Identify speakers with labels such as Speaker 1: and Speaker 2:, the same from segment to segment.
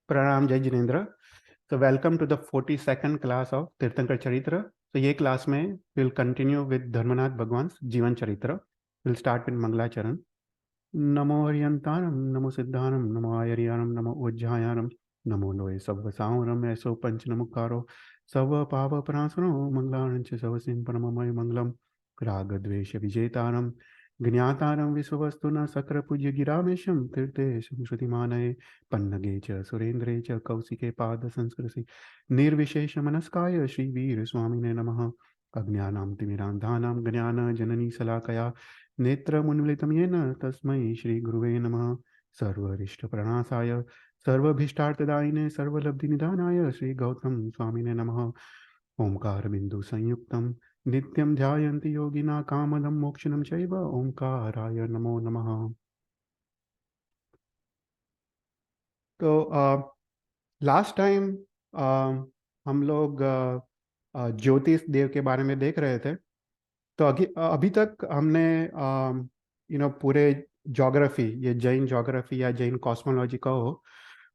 Speaker 1: Pranam Jai Jinendra. So welcome to the 42nd class of Tirthankar Charitra. So ये class में we'll continue with Dharmanath भगवान्स जीवन चरित्र. We'll start with मंगलाचरण. नमो हरियंतानम नमो सिद्धानम नमो आयरियानम नमो उज्जायानम नमो लोय सब सावरम ऐसो पंच नमुकारो सव पाव परासनो मंगलांच सव सिंह परममय मंगलम राग द्वेष विजेतारम ज्ञातारम विश्ववस्तु न सक्र पूज्य गिरामेशम तीर्थेशम श्रुतिमानये पन्नगे च सुरेंद्रे च कौशिके पाद संस्कृति निर्विशेष मनस्काय श्री वीर स्वामिने नमः अज्ञानां तिमिरान्धानां ज्ञान जननी शलाकया नेत्रमुन्मिलितं येन तस्मै श्रीगुरुवे नमः सर्वरिष्टप्रणाशाय सर्वभीष्टार्थदायिने सर्वलब्धिनिधानाय श्रीगौतम स्वामिने नमः ओंकारबिन्दुसंयुक्तं नित्यं ध्यायन्ति योगिना कामदं मोक्षणं चैव ओंकाराय नमो नमः। तो लास्ट टाइम हम लोग ज्योतिष देव के बारे में देख रहे थे। तो अभी तक हमने पूरे ज्योग्राफी, ये जैन ज्योग्राफी या जैन कॉस्मोलॉजी का हो,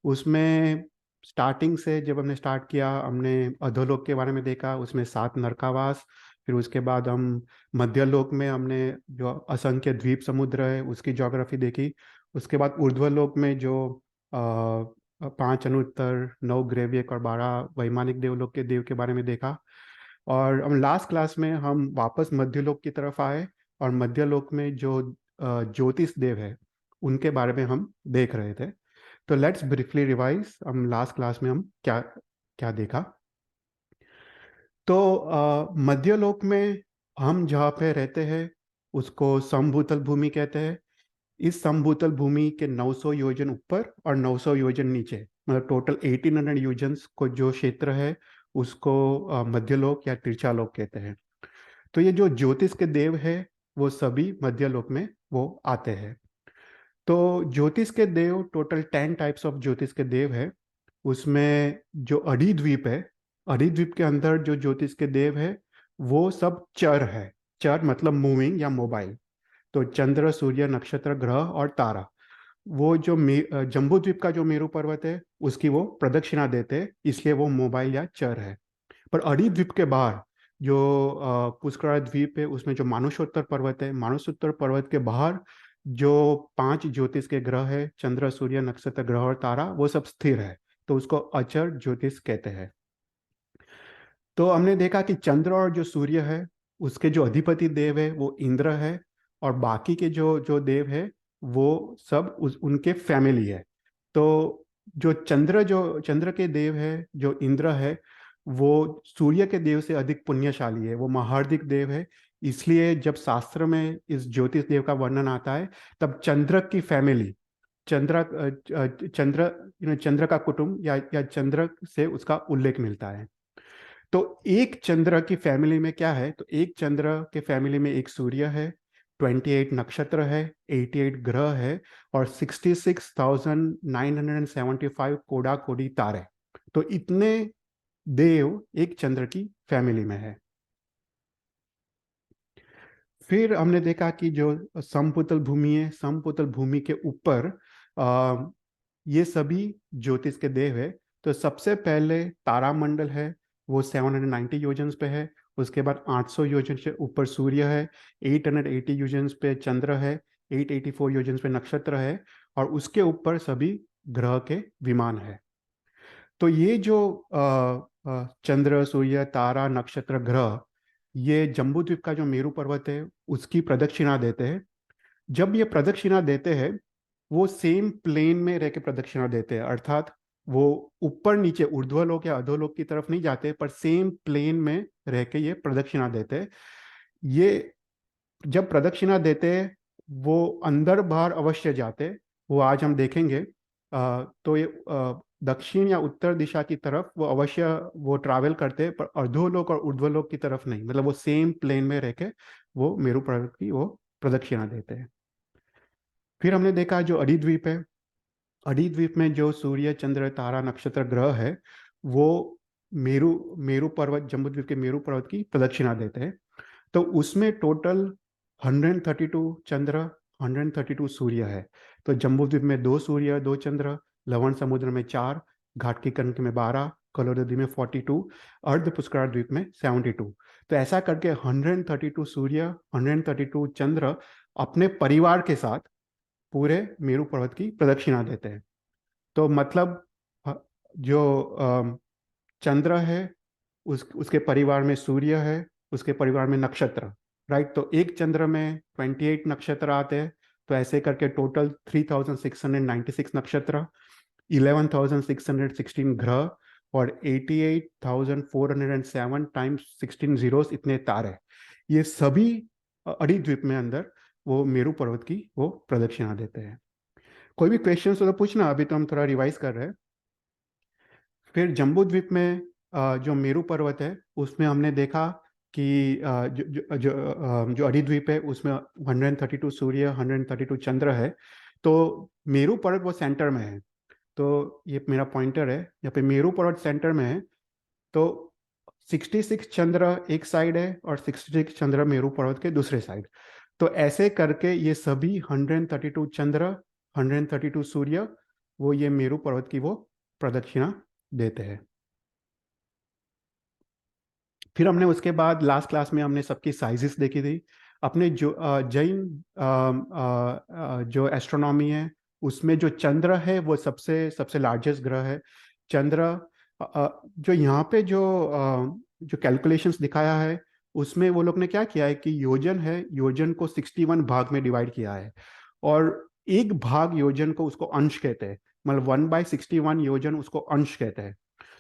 Speaker 1: उसमें स्टार्टिंग से जब हमने स्टार्ट किया, हमने अधोलोक के बारे में देखा, उसमें 7 नरकावास। फिर उसके बाद हम मध्यलोक में हमने जो असंख्य द्वीप समुद्र है उसकी ज्योग्राफी देखी। उसके बाद ऊर्ध्वलोक में जो 5 अनुत्तर, 9 ग्रेवियक और 12 वैमानिक देवलोक के देव के बारे में देखा। और हम लास्ट क्लास में हम वापस मध्यलोक की तरफ आए और मध्यलोक में जो ज्योतिष देव है उनके बारे में हम देख रहे थे। तो लेट्स ब्रीफली रिवाइज हम लास्ट क्लास में हम क्या क्या देखा। तो मध्यलोक में हम जहाँ पे रहते हैं उसको समभूतल भूमि कहते हैं। इस समभूतल भूमि के 900 योजन ऊपर और 900 योजन नीचे, मतलब टोटल 1800 योजन्स को जो क्षेत्र है उसको मध्यलोक या तिरछालोक कहते हैं। तो ये जो ज्योतिष के देव है वो सभी मध्यलोक में वो आते हैं। तो ज्योतिष के देव टोटल 10 टाइप्स ऑफ ज्योतिष के देव है। उसमें जो अढ़ीद्वीप है, अढ़ीद्वीप के अंदर जो ज्योतिष के देव है वो सब चर है। चर मतलब मूविंग या मोबाइल। तो चंद्र, सूर्य, नक्षत्र, ग्रह और तारा, वो जो जम्बूद्वीप का जो मेरू पर्वत है उसकी वो प्रदक्षिणा देते हैं, इसलिए वो मोबाइल या चर है। पर अढ़ीद्वीप के बाहर जो पुष्कर द्वीप है उसमें जो मानुषोत्तर पर्वत है, मानुषोत्तर पर्वत के बाहर जो 5 ज्योतिष के ग्रह है, चंद्र, सूर्य, नक्षत्र, ग्रह और तारा, वो सब स्थिर है। तो उसको अचर ज्योतिष कहते हैं। तो हमने देखा कि चंद्र और जो सूर्य है उसके जो अधिपति देव है वो इंद्र है, और बाकी के जो जो देव है वो सब उनके फैमिली है। तो जो चंद्र के देव है, जो इंद्र है, वो सूर्य के देव से अधिक पुण्यशाली है, वो महार्दिक देव है। इसलिए जब शास्त्र में इस ज्योतिष देव का वर्णन आता है तब चंद्र की फैमिली, चंद्र चंद्र का कुटुंब या चंद्र से उसका उल्लेख मिलता है। तो एक चंद्र की फैमिली में क्या है, तो एक चंद्र के फैमिली में एक सूर्य है, 28 नक्षत्र है, 88 ग्रह है और 66,975 कोडा कोडी तारे। तो इतने देव एक चंद्र की फैमिली में है। फिर हमने देखा कि जो समपुतल भूमि है, समपुतल भूमि के ऊपर ये सभी ज्योतिष के देव है। तो सबसे पहले तारामंडल है, वो 790 योजन पे है। उसके बाद 800 योजन से ऊपर सूर्य है, 880 योजन पे चंद्र है, 884 योजन पे नक्षत्र है, और उसके ऊपर सभी ग्रह के विमान है। तो ये जो चंद्र, सूर्य, तारा, नक्षत्र, ग्रह, ये जम्बूद्वीप का जो मेरू पर्वत है उसकी प्रदक्षिणा देते हैं। जब ये प्रदक्षिणा देते हैं वो सेम प्लेन में रह के प्रदक्षिणा देते हैं, अर्थात वो ऊपर नीचे ऊर्ध्वलोक या अधोलोक की तरफ नहीं जाते, पर सेम प्लेन में रह के ये प्रदक्षिणा देते हैं। ये जब प्रदक्षिणा देते हैं वो अंदर बाहर अवश्य जाते, वो आज हम देखेंगे। तो ये दक्षिण या उत्तर दिशा की तरफ वो अवश्य वो ट्रैवल करते हैं, पर अधोलोक और ऊर्ध्वलोक की तरफ नहीं, मतलब वो सेम प्लेन में रह के वो मेरू पर्वत की वो प्रदक्षिणा देते हैं। फिर हमने देखा जो अढ़ीद्वीप है, अढ़ीद्वीप में जो सूर्य, चंद्र, तारा, नक्षत्र, ग्रह है वो मेरू मेरू पर्वत, जम्बूद्वीप के मेरू पर्वत की प्रदक्षिणा देते हैं। तो उसमें टोटल 132 चंद्र, 132 सूर्य है। तो जम्बूद्वीप में 2 सूर्य, 2 चंद्र, लवण समुद्र में 4, घाटकी कर्ण में 12, कलोदधी में 42, अर्ध पुष्कर द्वीप में 72। तो ऐसा करके 132 सूर्य, 132 चंद्र अपने परिवार के साथ पूरे मेरू पर्वत की प्रदक्षिणा देते हैं। तो मतलब जो चंद्र है, उसके परिवार में सूर्य है, उसके परिवार में नक्षत्र, राइट। तो एक चंद्र में 28 नक्षत्र आते हैं। तो ऐसे करके टोटल 3696 नक्षत्र, 11,616 ग्रह और 88,407 टाइम्स 16 जीरोस इतने तारे, ये सभी अड़ी में अंदर वो मेरू पर्वत की वो प्रदक्षिणा देते हैं। कोई भी क्वेश्चन हो तो पूछना, अभी तो हम थोड़ा रिवाइज कर रहे हैं। फिर जम्बू द्वीप में जो मेरू पर्वत है उसमें हमने देखा कि जो अड़ी द्वीप है उसमें 132 सूर्य, 132 चंद्र है। तो मेरू पर्वत वो सेंटर में है। तो ये मेरा पॉइंटर है, यहाँ पे मेरू पर्वत सेंटर में है। तो 66 चंद्र एक साइड है और 66 चंद्र मेरू पर्वत के दूसरे साइड। तो ऐसे करके ये सभी 132 चंद्र, 132 सूर्य वो ये मेरू पर्वत की वो प्रदक्षिणा देते हैं। फिर हमने उसके बाद लास्ट क्लास में हमने सबकी साइजेस देखी थी। अपने जो जैन जो एस्ट्रोनॉमी है उसमें जो चंद्र है वो सबसे सबसे लार्जेस्ट ग्रह है। चंद्र जो यहाँ पे जो कैलकुलेशंस दिखाया है उसमें वो लोग ने क्या किया है कि योजन है, योजन को 61 भाग में डिवाइड किया है और एक भाग योजन को उसको अंश कहते हैं। मतलब 1/61 योजन उसको अंश कहते हैं।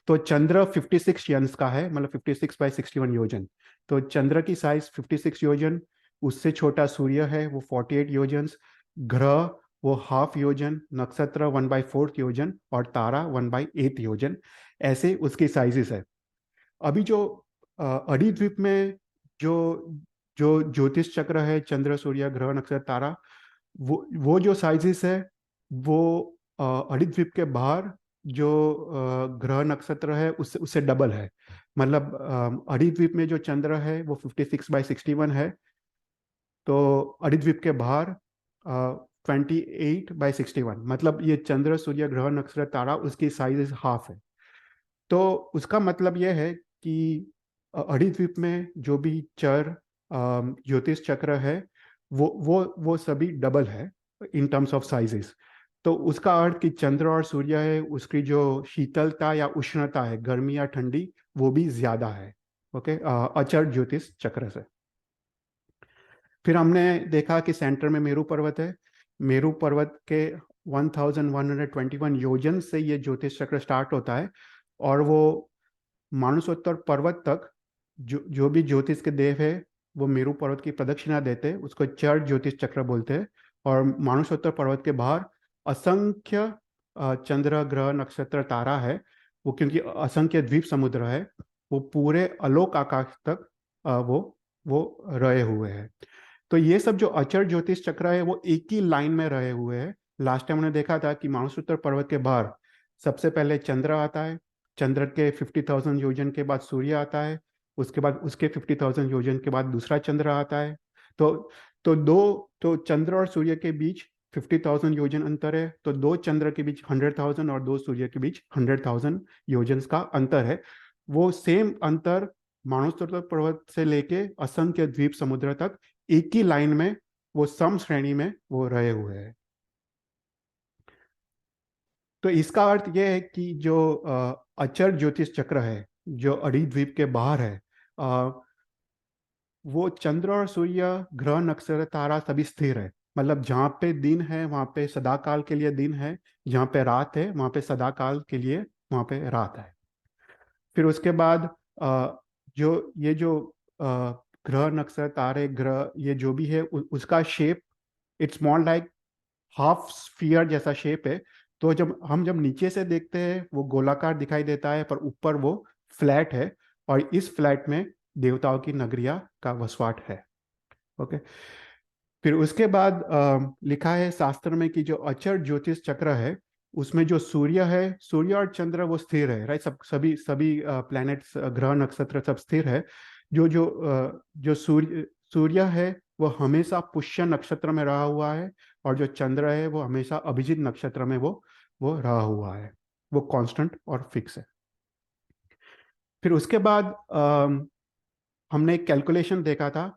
Speaker 1: तो चंद्र 56 यंस का है, मतलब 56/61 योजन। तो चंद्र की साइज 56 योजन, उससे छोटा सूर्य है वो 48 योजन, ग्रह वो हाफ योजन, नक्षत्र 1/4 योजन और तारा 1/8 योजन। ऐसे उसकी साइजेस है। अभी जो अड़ी द्वीप में जो जो ज्योतिष चक्र है, चंद्र सूर्य ग्रह नक्षत्र तारा, वो जो साइजेस है वो अड़ी द्वीप के बाहर जो ग्रह नक्षत्र है उससे उससे डबल है। मतलब अड़ी द्वीप में जो चंद्र है वो 56/61 है। तो अड़ी द्वीप के बाहर 28/61, मतलब ये चंद्र सूर्य ग्रह नक्षत्र तारा उसकी साइज हाफ है। तो उसका मतलब यह है कि अड़ी द्वीप में जो भी चर ज्योतिष चक्र है वो सभी डबल है इन टर्म्स ऑफ साइजेस। तो उसका अर्थ कि चंद्र और सूर्य है उसकी जो शीतलता या उष्णता है, गर्मी या ठंडी, वो भी ज्यादा है। ओके, अचर ज्योतिष चक्र से। फिर हमने देखा कि सेंटर में मेरू पर्वत है। मेरू पर्वत के 1121 योजन से ये ज्योतिष चक्र स्टार्ट होता है और वो मानसोत्तर पर्वत तक जो भी ज्योतिष के देव है वो मेरू पर्वत की प्रदक्षिणा देते हैं, उसको चर ज्योतिष चक्र बोलते हैं। और मानसोत्तर पर्वत के बाहर असंख्य चंद्र ग्रह नक्षत्र तारा है। वो क्योंकि असंख्य द्वीप समुद्र है, वो पूरे आलोक आकाश तक वो रहे हुए हैं। तो ये सब जो अचर ज्योतिष चक्र है वो एक ही लाइन में रहे हुए हैं। लास्ट टाइम हमने देखा था कि मानसोत्तर पर्वत के बाहर सबसे पहले चंद्र आता है, चंद्र के 50,000 योजन के बाद सूर्य आता है, उसके बाद उसके 50,000 योजन के बाद दूसरा चंद्र आता है। तो तो चंद्र और सूर्य के बीच 50,000 योजन अंतर है, तो दो चंद्र के बीच 100,000 और दो सूर्य के बीच 100,000 योजन का अंतर है। वो सेम अंतर मानसरोवर पर्वत से लेके असंख्य द्वीप समुद्र तक एक ही लाइन में वो सम श्रेणी में वो रहे हुए हैं। तो इसका अर्थ यह है कि जो अचर ज्योतिष चक्र है जो अड़ी द्वीप के बाहर है, वो चंद्र और सूर्य ग्रह नक्षत्र तारा सभी स्थिर है। मतलब जहाँ पे दिन है वहाँ पे सदाकाल के लिए दिन है, जहाँ पे रात है वहाँ पे सदाकाल के लिए वहाँ पे रात है। फिर उसके बाद जो ग्रह नक्षत्र तारे ग्रह ये जो भी है उसका shape it's more like half sphere जैसा शेप है। तो जब नीचे से देखते हैं वो गोलाकार दिखाई देता है, पर ऊपर वो फ्लैट है और इस फ्लैट में देवताओं की नगरिया का वसवाट है। ओके। फिर उसके बाद लिखा है शास्त्र में कि जो अचर ज्योतिष चक्र है उसमें जो सूर्य है, सूर्य और चंद्र वो स्थिर है, राइट। सभी सभी प्लैनेट्स ग्रह नक्षत्र सब स्थिर है। जो जो जो सूर्य है वो हमेशा पुष्य नक्षत्र में रहा हुआ है और जो चंद्र है वो हमेशा अभिजित नक्षत्र में वो रहा हुआ है। वो कांस्टेंट और फिक्स है। फिर उसके बाद हमने एक कैलकुलेशन देखा था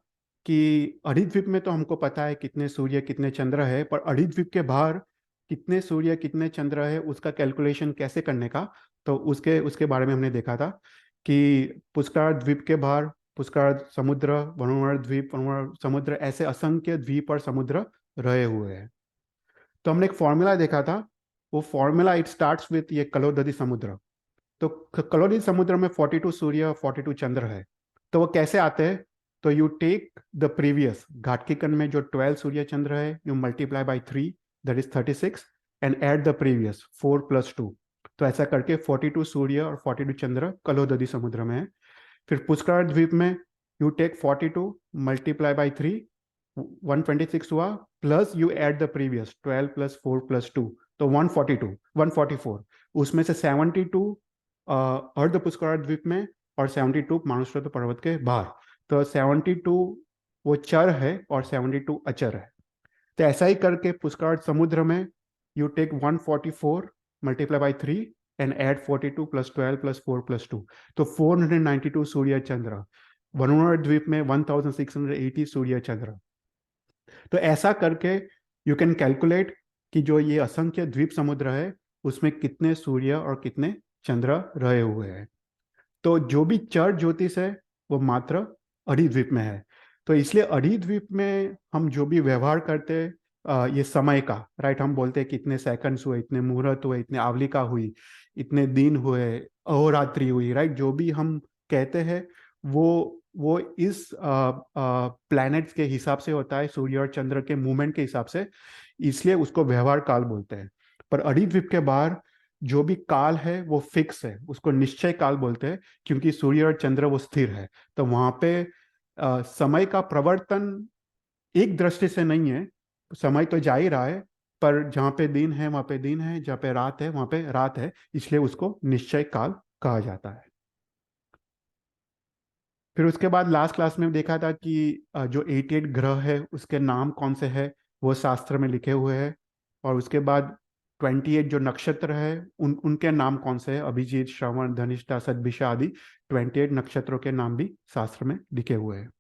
Speaker 1: कि अरिद्वीप में तो हमको पता है कितने सूर्य कितने चंद्र है, पर अरिद्वीप के बाहर कितने सूर्य कितने चंद्र है उसका कैलकुलेशन कैसे करने का, तो उसके उसके बारे में हमने देखा था कि पुष्कर द्वीप के बाहर पुष्कर समुद्र, वरुण द्वीप, वरुण समुद्र, ऐसे असंख्य द्वीप और समुद्र रहे हुए हैं। तो हमने एक फॉर्मूला देखा था, वो फॉर्मूला इट स्टार्ट्स विथ ये कलोदधी समुद्र। तो कलोनी समुद्र में 42 सूर्य और 42 चंद्र है। तो वो कैसे आते हैं? तो यू टेक द प्रीवियस घाटकीकन में जो 12 सूर्य चंद्र है, you multiply by 3, that is 36, and add the previous 4 + 2। तो ऐसा करके 42 सूर्य और 42 चंद्र कलोदधी समुद्र में है। फिर पुष्कर द्वीप में यू टेक 42 मल्टीप्लाई बाई 3, 126 हुआ, plus you add the previous 12 + 4 + 2, तो 142 144। उसमें से 72 अर्ध पुष्कर द्वीप में और 72 मानसरोवर पर्वत के बाहर। तो 72 वो चर है और 72 अचर है। तो ऐसा ही करके पुष्कर समुद्र में you take 144 multiply by 3 and add 42 + 12 + 4 + 2, तो 492 सूर्य चंद्र। वरुण द्वीप में 1680 सूर्य चंद्र। तो ऐसा करके यू कैन कैलकुलेट कि जो ये असंख्य द्वीप समुद्र है उसमें कितने सूर्य और कितने चंद्र रहे हुए हैं। तो जो भी चर ज्योतिष है वो मात्र अरिद्वीप में है। तो इसलिए अरिद्वीप में हम जो भी व्यवहार करते हैं, ये समय का, राइट, हम बोलते हैं कितने सेकंड्स हुए, इतने मुहूर्त हुए, इतने आवलिका हुई, इतने दिन हुए, अहोरात्रि हुई, राइट, जो भी हम कहते हैं वो इस प्लैनेट्स के हिसाब से होता है, सूर्य और चंद्र के मूवमेंट के हिसाब से, इसलिए उसको व्यवहार काल बोलते हैं। पर अरिद्वीप के बाहर जो भी काल है वो फिक्स है, उसको निश्चय काल बोलते हैं, क्योंकि सूर्य और चंद्र वो स्थिर है। तो वहां पे समय का प्रवर्तन एक दृष्टि से नहीं है, समय तो जा ही रहा है, पर जहाँ पे दिन है वहां पे दिन है, जहाँ पे रात है वहां पे रात है, इसलिए उसको निश्चय काल कहा जाता है। फिर उसके बाद लास्ट क्लास में देखा था कि जो 88 ग्रह है उसके नाम कौन से हैं, वो शास्त्र में लिखे हुए हैं। और उसके बाद 28 जो नक्षत्र है उनके नाम कौन से हैं, अभिजीत, श्रवण, धनिष्ठा, सतभिषा आदि 28 नक्षत्रों के नाम भी शास्त्र में लिखे हुए हैं।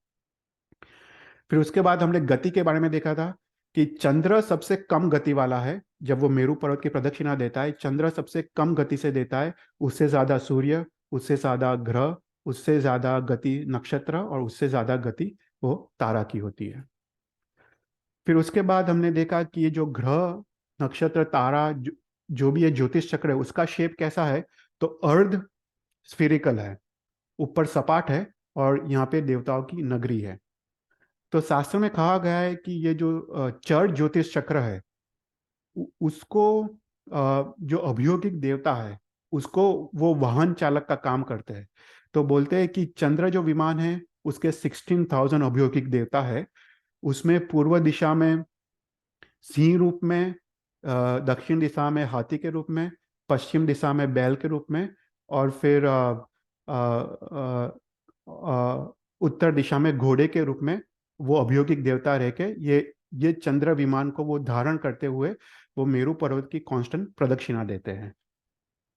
Speaker 1: फिर उसके बाद हमने गति के बारे में देखा था कि चंद्र सबसे कम गति वाला है। जब वो मेरू पर्वत की प्रदक्षिणा देता है, चंद्र सबसे कम गति से देता है, उससे ज्यादा सूर्य, उससे ज्यादा ग्रह, उससे ज्यादा गति नक्षत्र और उससे ज्यादा गति वो तारा की होती है। फिर उसके बाद हमने देखा कि ये जो ग्रह, नक्षत्र, तारा, जो भी ये ज्योतिष चक्र है उसका शेप कैसा है। तो अर्ध स्फिरिकल है, ऊपर सपाट है, और यहाँ पे देवताओं की नगरी है। तो शास्त्र में कहा गया है कि ये जो चर ज्योतिष चक्र है उसको जो अभियोगिक देवता है उसको वो वाहन चालक का काम करते हैं। तो बोलते हैं कि चंद्र जो विमान है उसके 16,000 अभियोगिक देवता है। उसमें पूर्व दिशा में सिंह रूप में, दक्षिण दिशा में हाथी के रूप में, पश्चिम दिशा में बैल के रूप में, और फिर उत्तर दिशा में घोड़े के रूप में वो अभियोगिक देवता रह के ये चंद्र विमान को वो धारण करते हुए वो मेरू पर्वत की कांस्टेंट प्रदक्षिणा देते हैं।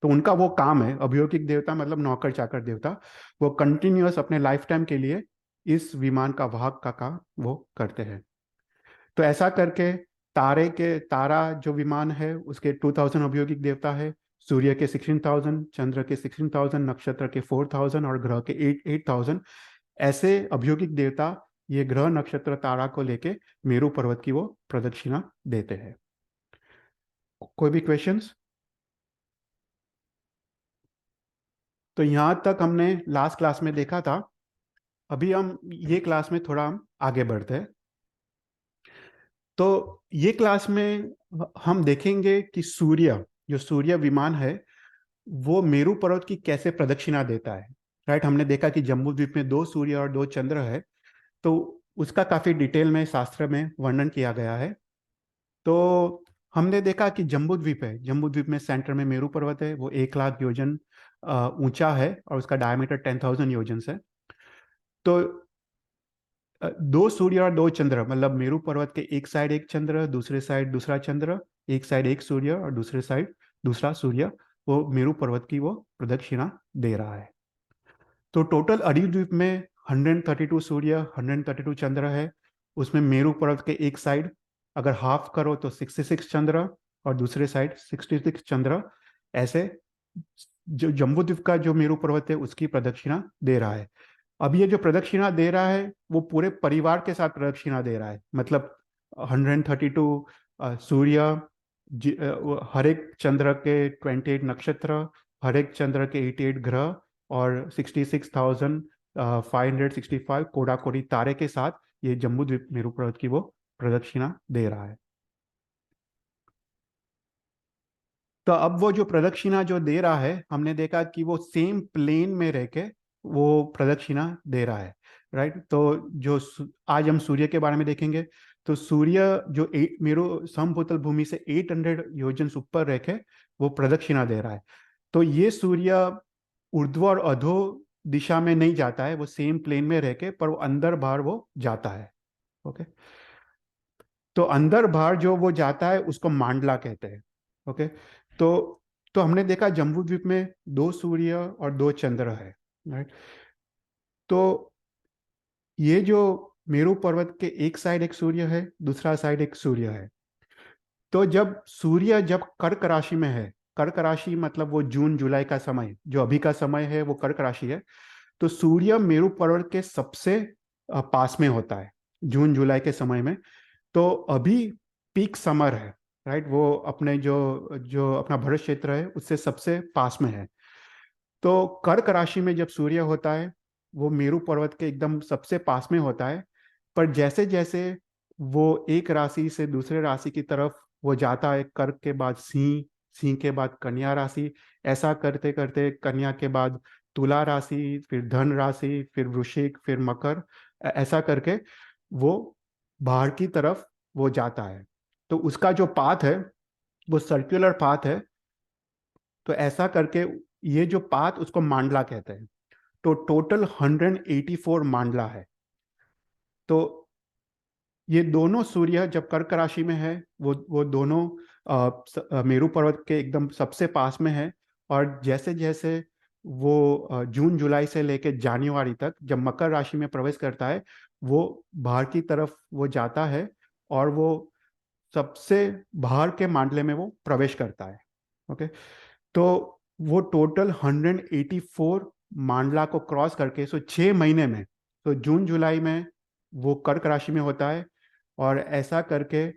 Speaker 1: तो उनका वो काम है, अभियोगिक देवता मतलब नौकर चाकर देवता, वो कंटिन्यूअस अपने लाइफ टाइम के लिए इस विमान का वाहक का काम वो करते हैं। तो ऐसा करके तारा जो विमान है उसके 2000 अभियोगिक देवता है, सूर्य के 16,000, चंद्र के 16,000, नक्षत्र के 4,000 और ग्रह के 8,000। ऐसे अभियोगिक देवता ये ग्रह, नक्षत्र, तारा को लेके मेरू पर्वत की वो प्रदक्षिणा देते हैं। कोई भी क्वेश्चंस? तो यहां तक हमने लास्ट क्लास में देखा था। अभी हम ये क्लास में थोड़ा हम आगे बढ़ते हैं। तो ये क्लास में हम देखेंगे कि जो सूर्य विमान है वो मेरू पर्वत की कैसे प्रदक्षिणा देता है। राइट, हमने देखा कि जम्बू द्वीप में 2 सूर्य और 2 चंद्र है, तो उसका काफी डिटेल में शास्त्र में वर्णन किया गया है। तो हमने देखा कि जम्बू द्वीप है, जम्बू द्वीप में सेंटर में मेरू पर्वत है, वो 1,00,000 योजन ऊंचा है और उसका डायमीटर 10,000 योजन है। तो 2 सूर्य और 2 चंद्र मतलब मेरू पर्वत के एक साइड एक चंद्र, दूसरे साइड दूसरा चंद्र, एक साइड एक सूर्य और दूसरे साइड दूसरा सूर्य, वो मेरू पर्वत की वो प्रदक्षिणा दे रहा है। तो टोटल अरीब द्वीप में 132 सूर्य, 132 चंद्र है। उसमें मेरू पर्वत के एक साइड अगर हाफ करो तो 66 चंद्र, और दूसरे साइड 66 चंद्र। ऐसे जो जम्बू द्वीप का जो मेरू पर्वत है उसकी प्रदक्षिणा दे रहा है। अब ये जो प्रदक्षिणा दे रहा है वो पूरे परिवार के साथ प्रदक्षिणा दे रहा है। मतलब 132 सूर्य, हर एक चंद्र के 28 नक्षत्र, हर एक चंद्र के 88 ग्रह, और 66,565 कोड़ा कोड़ी तारे के साथ ये जम्बू द्वीप मेरू पर्वत की वो प्रदक्षिणा दे रहा है। तो अब वो जो प्रदक्षिणा जो दे रहा है, हमने देखा कि वो सेम प्लेन में रह के वो प्रदक्षिणा दे रहा है, राइट। तो आज हम सूर्य के बारे में देखेंगे। तो सूर्य जो मेरू समभूतल भूमि से 800 योजन ऊपर रह के वो प्रदक्षिणा दे रहा है। तो ये सूर्य ऊर्ध्व और अधो दिशा में नहीं जाता है, वो सेम प्लेन में रह के, पर वो अंदर बाहर वो जाता है। ओके। तो अंदर बाहर जो वो जाता है उसको मांडला कहते हैं। ओके। तो तो हमने देखा जम्बू द्वीप में 2 सूर्य और 2 चंद्र है, राइट। तो ये जो मेरू पर्वत के एक साइड एक सूर्य है, दूसरा साइड एक सूर्य है। तो जब सूर्य जब कर्क राशि में है, कर्क राशि मतलब वो जून जुलाई का समय, जो अभी का समय है वो कर्क राशि है। तो सूर्य मेरू पर्वत के सबसे पास में होता है जून जुलाई के समय में। तो अभी पीक समर है, राइट। वो अपने जो जो अपना भरत क्षेत्र है उससे सबसे पास में है। तो कर्क राशि में जब सूर्य होता है वो मेरू पर्वत के एकदम सबसे पास में होता है। पर जैसे जैसे वो एक राशि से दूसरे राशि की तरफ वो जाता है, कर्क के बाद सिंह, सिंह के बाद कन्या राशि, ऐसा करते करते कन्या के बाद तुला राशि, फिर धन राशि, फिर वृश्चिक, फिर मकर, ऐसा करके वो बाहर की तरफ वो जाता है। तो उसका जो पाथ है वो सर्कुलर पाथ है। तो ऐसा करके ये जो पाथ उसको मांडला कहते हैं। तो टोटल 184 मांडला है। तो ये दोनों सूर्य जब कर्क राशि में है वो दोनों मेरू पर्वत के एकदम सबसे पास में है। और जैसे जैसे वो जून जुलाई से लेकर जनवरी तक जब मकर राशि में प्रवेश करता है वो बाहर की तरफ वो जाता है, और वो सबसे बाहर के मांडले में वो प्रवेश करता है। ओके। तो वो टोटल 184 मांडला को क्रॉस करके, 6 महीने में, तो जून जुलाई में वो कर्क राशि में होता है, और ऐसा करके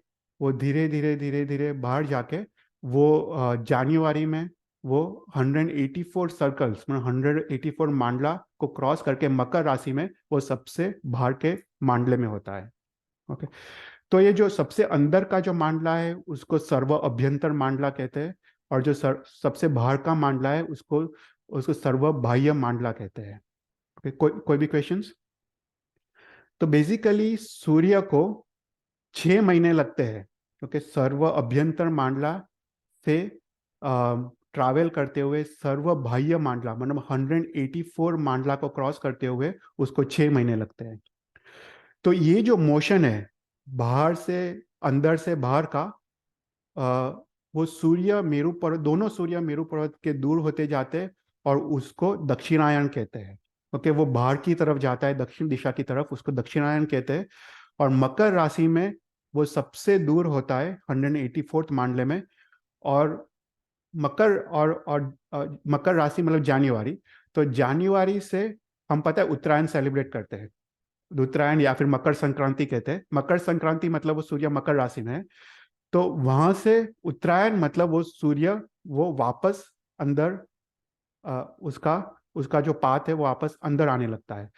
Speaker 1: वो धीरे धीरे धीरे धीरे बाहर जाके वो जनवरी में वो 184 सर्कल्स मतलब 184 मांडला को क्रॉस करके मकर राशि में वो सबसे बाहर के मांडले में होता है। ओके। तो ये जो सबसे अंदर का जो मांडला है उसको सर्व अभ्यंतर मांडला कहते हैं, और जो सबसे बाहर का मांडला है उसको उसको सर्व बाह्य मांडला कहते हैं। ओके। कोई भी क्वेश्चंस? तो बेसिकली सूर्य को 6 महीने लगते हैं, क्योंकि सर्व अभ्यंतर मांडला से ट्रैवल करते हुए सर्व बाह्य मांडला मतलब 184 मांडला को क्रॉस करते हुए उसको 6 महीने लगते हैं। तो ये जो मोशन है बाहर से बाहर का, अ, वो सूर्य मेरू पर्वत, दोनों सूर्य मेरू पर्वत के दूर होते जाते हैं, और उसको दक्षिणायन कहते हैं। ओके। वो बाहर की तरफ जाता है दक्षिण दिशा की तरफ, उसको दक्षिणायन कहते हैं। और मकर राशि में वो सबसे दूर होता है 184th मांडले में। और मकर राशि मतलब जनवरी। तो जनवरी से हम पता है उत्तरायण सेलिब्रेट करते हैं, उत्तरायण या फिर मकर संक्रांति कहते हैं। मकर संक्रांति मतलब वो सूर्य मकर राशि में है। तो वहां से उत्तरायण मतलब वो सूर्य वो वापस अंदर, उसका उसका जो पाथ है वो वापस अंदर आने लगता है।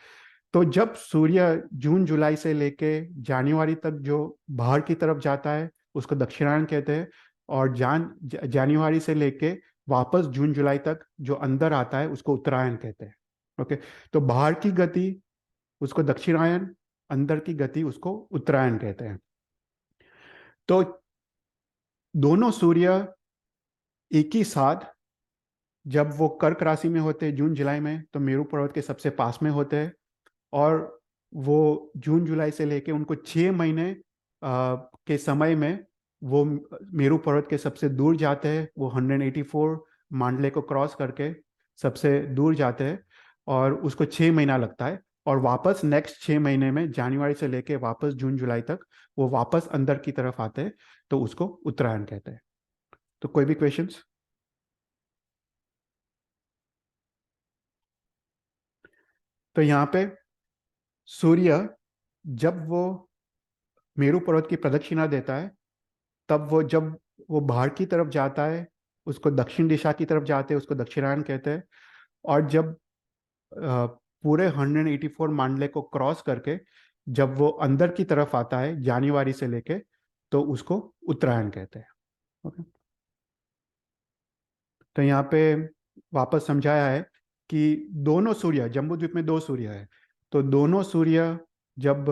Speaker 1: तो जब सूर्य जून जुलाई से लेके जनवरी तक जो बाहर की तरफ जाता है उसको दक्षिणायन कहते हैं। और जनवरी से लेके वापस जून जुलाई तक जो अंदर आता है उसको उत्तरायण कहते हैं। ओके। तो बाहर की गति उसको दक्षिणायन, अंदर की गति उसको उत्तरायण कहते हैं। तो दोनों सूर्य एक ही साथ जब वो कर्क राशि में होते हैं जून जुलाई में, तो मेरू पर्वत के सबसे पास में होते हैं। और वो जून जुलाई से लेके उनको 6 महीने के समय में वो मेरू पर्वत के सबसे दूर जाते हैं, वो 184 मांडले को क्रॉस करके सबसे दूर जाते हैं, और उसको 6 महीना लगता है, और वापस नेक्स्ट 6 महीने में जनवरी से लेके वापस जून जुलाई तक वो वापस अंदर की तरफ आते हैं, तो उसको उत्तरायण कहते हैं। तो कोई भी क्वेश्चंस? तो यहाँ पे सूर्य जब वो मेरू पर्वत की प्रदक्षिणा देता है, तब वो जब वो बाहर की तरफ जाता है, उसको दक्षिण दिशा की तरफ जाते हैं, उसको दक्षिणायन कहते हैं। और जब पूरे 184 मांडले को क्रॉस करके जब वो अंदर की तरफ आता है जनवरी से लेके, तो उसको उत्तरायण कहते हैं। ओके। तो यहाँ पे वापस समझाया है कि दोनों सूर्य, जम्बूद्वीप में दो सूर्य है, तो दोनों सूर्य जब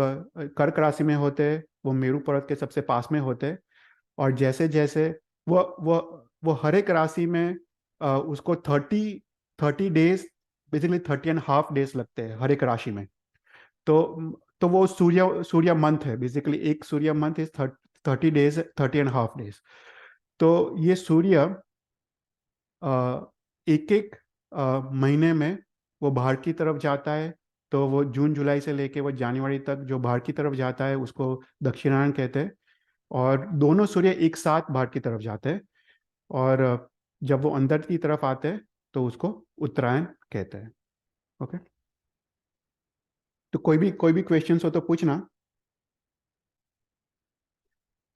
Speaker 1: कर्क राशि में होते हैं, वो मेरू पर्वत के सबसे पास में होते हैं। और जैसे जैसे वो हर एक राशि में उसको 30 डेज, बेसिकली 30.5 डेज लगते हैं हर एक राशि में। तो वो सूर्य सूर्य मंथ है, बेसिकली एक सूर्य मंथ इज 30 डेज, 30.5 डेज। तो ये सूर्य एक एक महीने में वो बाहर की तरफ जाता है। तो वो जून जुलाई से लेके वो जनवरी तक जो बाहर की तरफ जाता है उसको दक्षिणायन कहते हैं। और दोनों सूर्य एक साथ बाहर की तरफ जाते हैं, और जब वो अंदर की तरफ आते हैं तो उसको उत्तरायण कहते हैं। ओके। तो कोई भी क्वेश्चंस हो तो पूछना।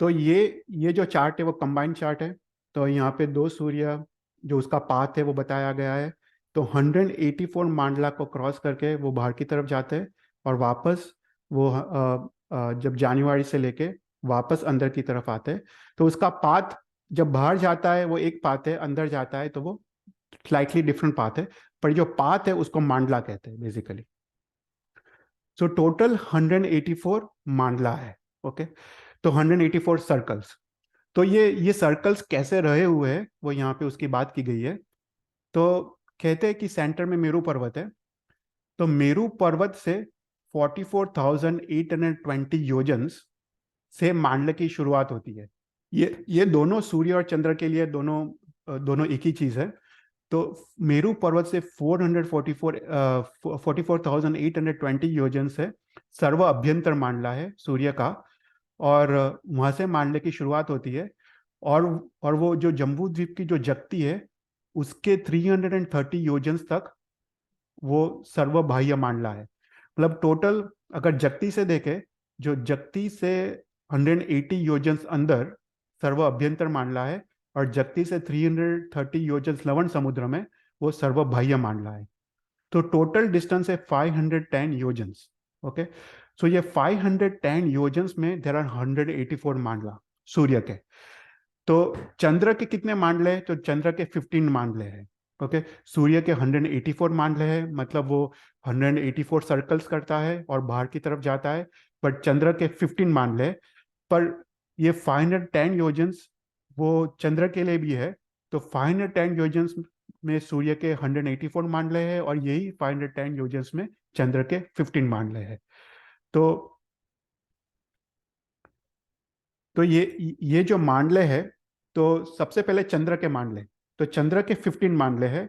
Speaker 1: तो ये जो चार्ट है वो कंबाइंड चार्ट है। तो यहाँ पे दो सूर्य जो उसका पाथ है वो बताया गया है। तो 184 मांडला को क्रॉस करके वो बाहर की तरफ जाते हैं, और वापस वो जब जनवरी से लेके वापस अंदर की तरफ आते हैं। तो उसका पाथ जब बाहर जाता है वो एक पाथ है, अंदर जाता है तो वो स्लाइटली डिफरेंट पाथ है। पर जो पाथ है उसको मांडला कहते हैं बेसिकली। सो टोटल 184 मांडला है। ओके। तो 184 सर्कल्स। तो ये सर्कल्स कैसे रहे हुए हैं वो यहाँ पे उसकी बात की गई है। तो कहते हैं कि सेंटर में मेरू पर्वत है। तो मेरू पर्वत से 44,820 योजन्स से मांडल की शुरुआत होती है। ये दोनों सूर्य और चंद्र के लिए दोनों दोनों एक ही चीज है। तो मेरू पर्वत से 44,820 योजन से सर्व अभ्यंतर मांडला है सूर्य का। और वहां से मांडले की शुरुआत होती है। और और वो जो जम्बू द्वीप की जो जगती है उसके 330 योजन तक वो सर्वबाह्य मांडला है। मतलब टोटल अगर जगती से देखें, जो जगती से 180 योजन अंदर सर्व अभ्यंतर मांडला है, और जगती से 330 योजन लवण समुद्र में वो सर्वबाह्य मांडला है। तो टोटल डिस्टेंस है 510 योजन्स। ओके। सो ये 510 योजन्स में देर आर 184 मांडला सूर्य के। तो चंद्र के कितने मांडले हैं? तो चंद्र के 15 मांडले हैं। ओके। सूर्य के 184 मांडले हैं, मतलब वो 184 सर्कल्स करता है और बाहर की तरफ जाता है। पर चंद्र के 15 मांडले हैं। पर ये 510 योजन्स वो चंद्र के लिए भी है। तो 510 योजन्स में सूर्य के 184 मांडले हैं, और यही 510 योजन्स में चंद्र के 15 मांडले हैं। तो तो ये जो मांडले है, तो सबसे पहले चंद्र के मांडले। तो चंद्र के 15 मांडले हैं।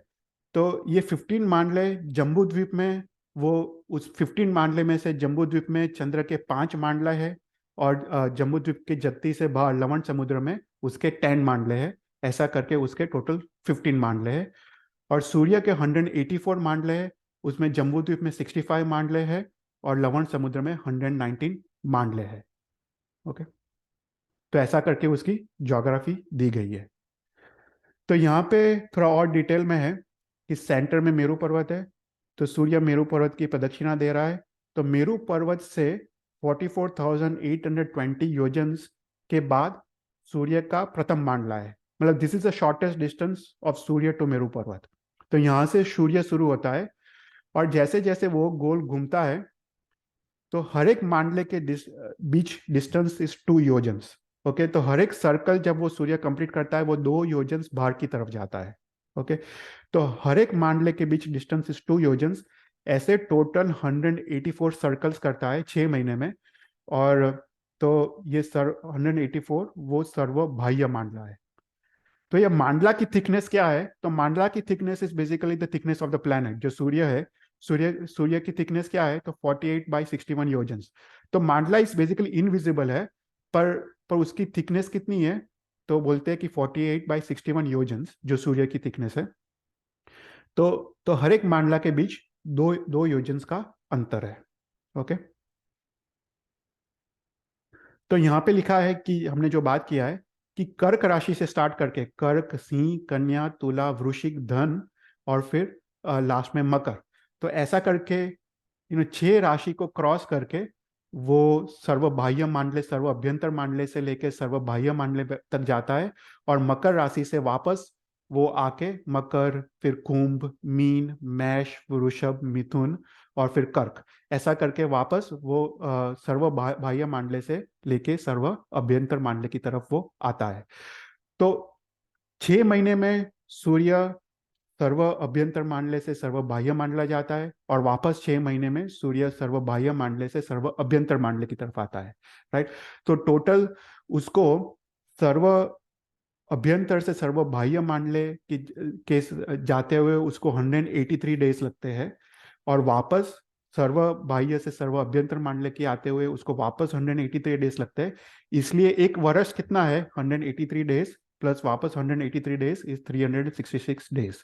Speaker 1: तो ये 15 मांडले जम्बू द्वीप में, वो उस 15 मांडले में से जम्बू द्वीप में चंद्र के 5 मांडला है। और जम्बू द्वीप के जत्ती से बाहर लवण समुद्र में उसके 10 मांडले हैं। ऐसा करके उसके टोटल 15 मांडले हैं। और सूर्य के 184 मांडले हैं, उसमें जम्बू द्वीप में 65 मांडले हैं, और लवण समुद्र में 119 मांडले हैं। ओके। तो ऐसा करके उसकी ज्योग्राफी दी गई है। तो यहाँ पे थोड़ा और डिटेल में है कि सेंटर में मेरू पर्वत है। तो सूर्य मेरू पर्वत की प्रदक्षिणा दे रहा है। तो मेरू पर्वत से 44,820 योजन्स के बाद सूर्य का प्रथम मांडला है। मतलब this is the shortest distance of Surya to Meru Parvat. तो यहाँ से सूर्य शुरू होता है, और जैसे जैसे वो गोल घूमता है, तो हर एक मांडले के बीच डिस्टेंस इज 2 योजन्स। ओके। तो हर एक सर्कल जब वो सूर्य कंप्लीट करता है वो 2 योजन्स बाहर की तरफ जाता है। ओके। तो हर एक मांडले के बीच डिस्टेंस इज 2 योजन्स। ऐसे टोटल 184 सर्कल्स करता है 6 महीने में। और तो ये 184 वो सर्व बाह्य मांडला है। तो ये मांडला की थिकनेस क्या है? तो मांडला की thickness is basically the thickness of the planet. जो सूर्य है, सूर्य की थिकनेस क्या है? तो 48/61 योजन। तो मांडला इज बेसिकली इनविजिबल है, पर उसकी थिकनेस कितनी है? तो बोलते हैं कि 48/61 योजन जो सूर्य की थिकनेस है। तो हर एक मांडला के बीच दो दो योजन का अंतर है। ओके, तो यहाँ पे लिखा है कि हमने जो बात किया है कि कर्क राशि से स्टार्ट करके कर्क, सिंह, कन्या, तुला, वृश्चिक, धन और फिर लास्ट में मकर। तो ऐसा करके 6 राशि को क्रॉस करके वो सर्व बाह्य मांडले, सर्व अभ्यंतर मांडले से लेके सर्व बाह्य मांडले तक जाता है। और मकर राशि से वापस वो आके मकर, फिर कुंभ, मीन, मेष, वृषभ, मिथुन और फिर कर्क, ऐसा करके वापस वो सर्व बाह्य मांडले से लेके सर्व अभ्यंतर मांडले की तरफ वो आता है। तो 6 महीने में सूर्य सर्व अभ्यंतर मांडले से सर्व बाह्य मांडला जाता है, और वापस 6 महीने में सूर्य सर्व बाह्य मांडले से सर्व अभ्यंतर मांडले की तरफ आता है। राइट, तो टोटल उसको सर्व अभ्यंतर से सर्व बाह्य मांडले के जाते हुए उसको 183 डेज लगते हैं, और वापस सर्व बाह्य से सर्व अभ्यंतर मांडले के आते हुए उसको वापस 183 डेज लगते हैं। इसलिए एक वर्ष कितना है? 183 डेज प्लस वापस 183 डेज इज 366 डेज।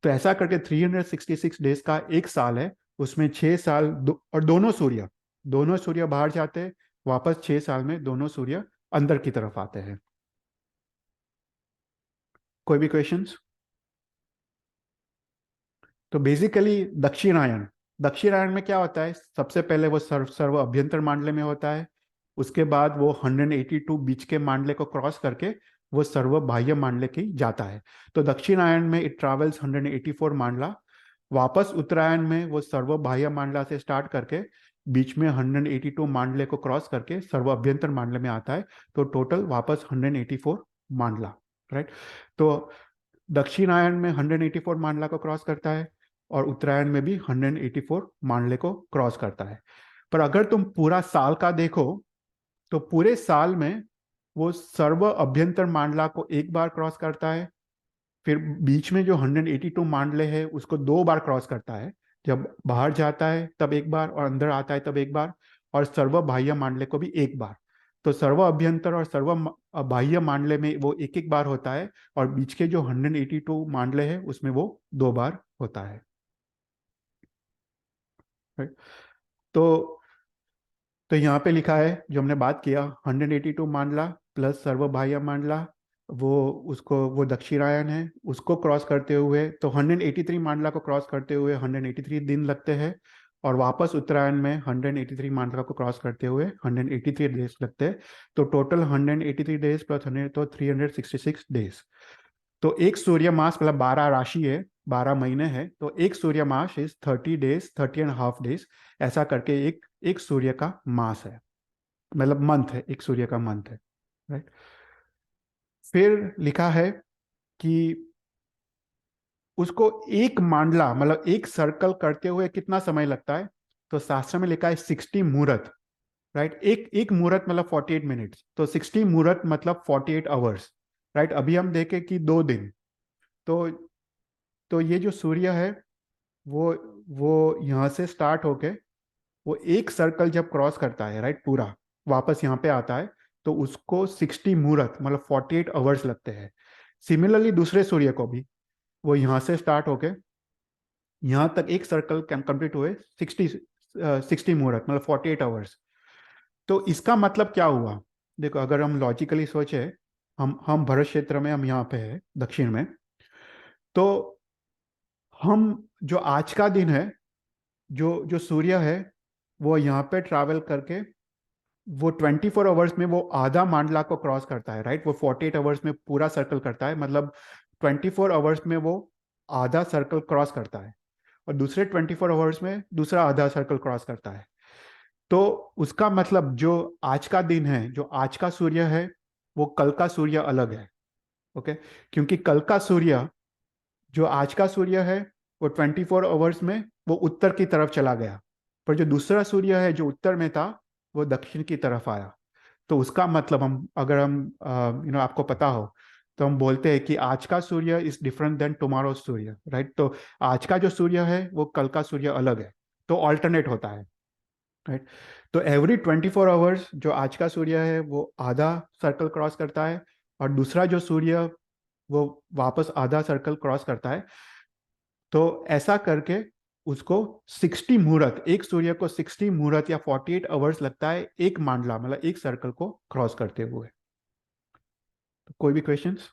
Speaker 1: तो ऐसा करके 366 डेज का एक साल है, उसमें 6 साल और दोनों सूर्य बाहर जाते हैं, वापस 6 साल में दोनों सूर्य अंदर की तरफ आते हैं। कोई भी क्वेश्चंस? तो बेसिकली दक्षिणायन में क्या होता है? सबसे पहले वो सर्व अभ्यंतर मांडले में होता है, उसके बाद वो 182 बीच के मांडले को क्रॉस करके वो सर्व बाह्य मांडले की जाता है। तो दक्षिणायन में इट ट्रेवल्स 184 मांडला, वापस उत्तरायण में वो सर्व बाह्य मांडला से स्टार्ट करके बीच में 182 मांडले को क्रॉस करके सर्व अभ्यंतर मांडले में आता है। तो टोटल वापस 184 मांडला। राइट, तो दक्षिणायन में 184 मांडला को क्रॉस करता है, और उत्तरायण में भी 184 मांडले को क्रॉस करता है। पर अगर तुम पूरा साल का देखो तो पूरे साल में वो सर्व अभ्यंतर मांडला को एक बार क्रॉस करता है, फिर बीच में जो 182 मांडले है उसको 2 बार क्रॉस करता है, जब बाहर जाता है तब एक बार और अंदर आता है तब एक बार, और सर्व बाह्य मांडले को भी एक बार। तो सर्व अभ्यंतर और सर्व बाह्य मांडले में वो एक एक बार होता है, और बीच के जो 182 मांडले हैं उसमें वो 2 बार होता है। Right? तो यहाँ पे लिखा है जो हमने बात किया, 182 मांडला प्लस सर्व बाह्य मांडला, वो उसको वो दक्षिणायन है, उसको क्रॉस करते हुए तो 183 मांडला को क्रॉस करते हुए 183 दिन लगते हैं, और वापस उत्तरायण में 183 मांडला को क्रॉस करते हुए 183 डेज लगते हैं। तो टोटल 183 डेज प्लस 100 तो 366 डेज। तो एक सूर्य मास मतलब 12 राशि है, 12 महीने हैं, तो एक सूर्य मास इज 30 डेज, 30.5 डेज। ऐसा करके एक सूर्य का मास है, मतलब मंथ है, एक सूर्य का मंथ है। राइट, फिर लिखा है कि उसको एक मांडला मतलब एक सर्कल करते हुए कितना समय लगता है? तो शास्त्र में लिखा है 60 मुहूर्त। राइट, एक एक मुहूर्त मतलब 48 मिनट्स, तो 60 मुहूर्त मतलब 48 आवर्स। राइट, अभी हम देखें कि 2 दिन। तो ये जो सूर्य है वो यहाँ से स्टार्ट होके वो एक सर्कल जब क्रॉस करता है, राइट, पूरा वापस यहाँ पे आता है, तो उसको 60 मुहूर्त मतलब 48 आवर्स लगते हैं। सिमिलरली दूसरे सूर्य को भी वो यहाँ से स्टार्ट होके यहाँ तक एक सर्कल कंप्लीट हुए 60 मुहूर्त मतलब 48 आवर्स। तो इसका मतलब क्या हुआ? देखो, अगर हम लॉजिकली सोचे, हम भरत क्षेत्र में, हम यहाँ पे है दक्षिण में, तो हम जो आज का दिन है, जो जो सूर्य है वो यहाँ पे ट्रैवल करके वो 24 आवर्स में वो आधा मांडला को क्रॉस करता है। राइट, वो 48 आवर्स में पूरा सर्कल करता है, मतलब 24 आवर्स में वो आधा सर्कल क्रॉस करता है, और दूसरे 24 आवर्स में दूसरा आधा सर्कल क्रॉस करता है। तो उसका मतलब जो आज का दिन है, जो आज का सूर्य है, वो कल का सूर्य अलग है। ओके, क्योंकि कल का सूर्य, जो आज का सूर्य है, वो 24 आवर्स में वो उत्तर की तरफ चला गया, पर जो दूसरा सूर्य है जो उत्तर में था वो दक्षिण की तरफ आया। तो उसका मतलब हम अगर हम आपको पता हो तो हम बोलते हैं कि आज का सूर्य इज डिफरेंट देन टुमारो सूर्य, राइट। तो आज का जो सूर्य है वो कल का सूर्य अलग है, तो ऑल्टरनेट होता है, राइट। तो एवरी 24 आवर्स जो आज का सूर्य है वो आधा सर्कल क्रॉस करता है, और दूसरा जो सूर्य वो वापस आधा सर्कल क्रॉस करता है। तो ऐसा करके उसको 60 मुहूर्त, एक सूर्य को 60 मुहूर्त या 48 आवर्स लगता है एक मांडला, मतलब एक सर्कल को क्रॉस करते हुए। तो कोई भी क्वेश्चंस?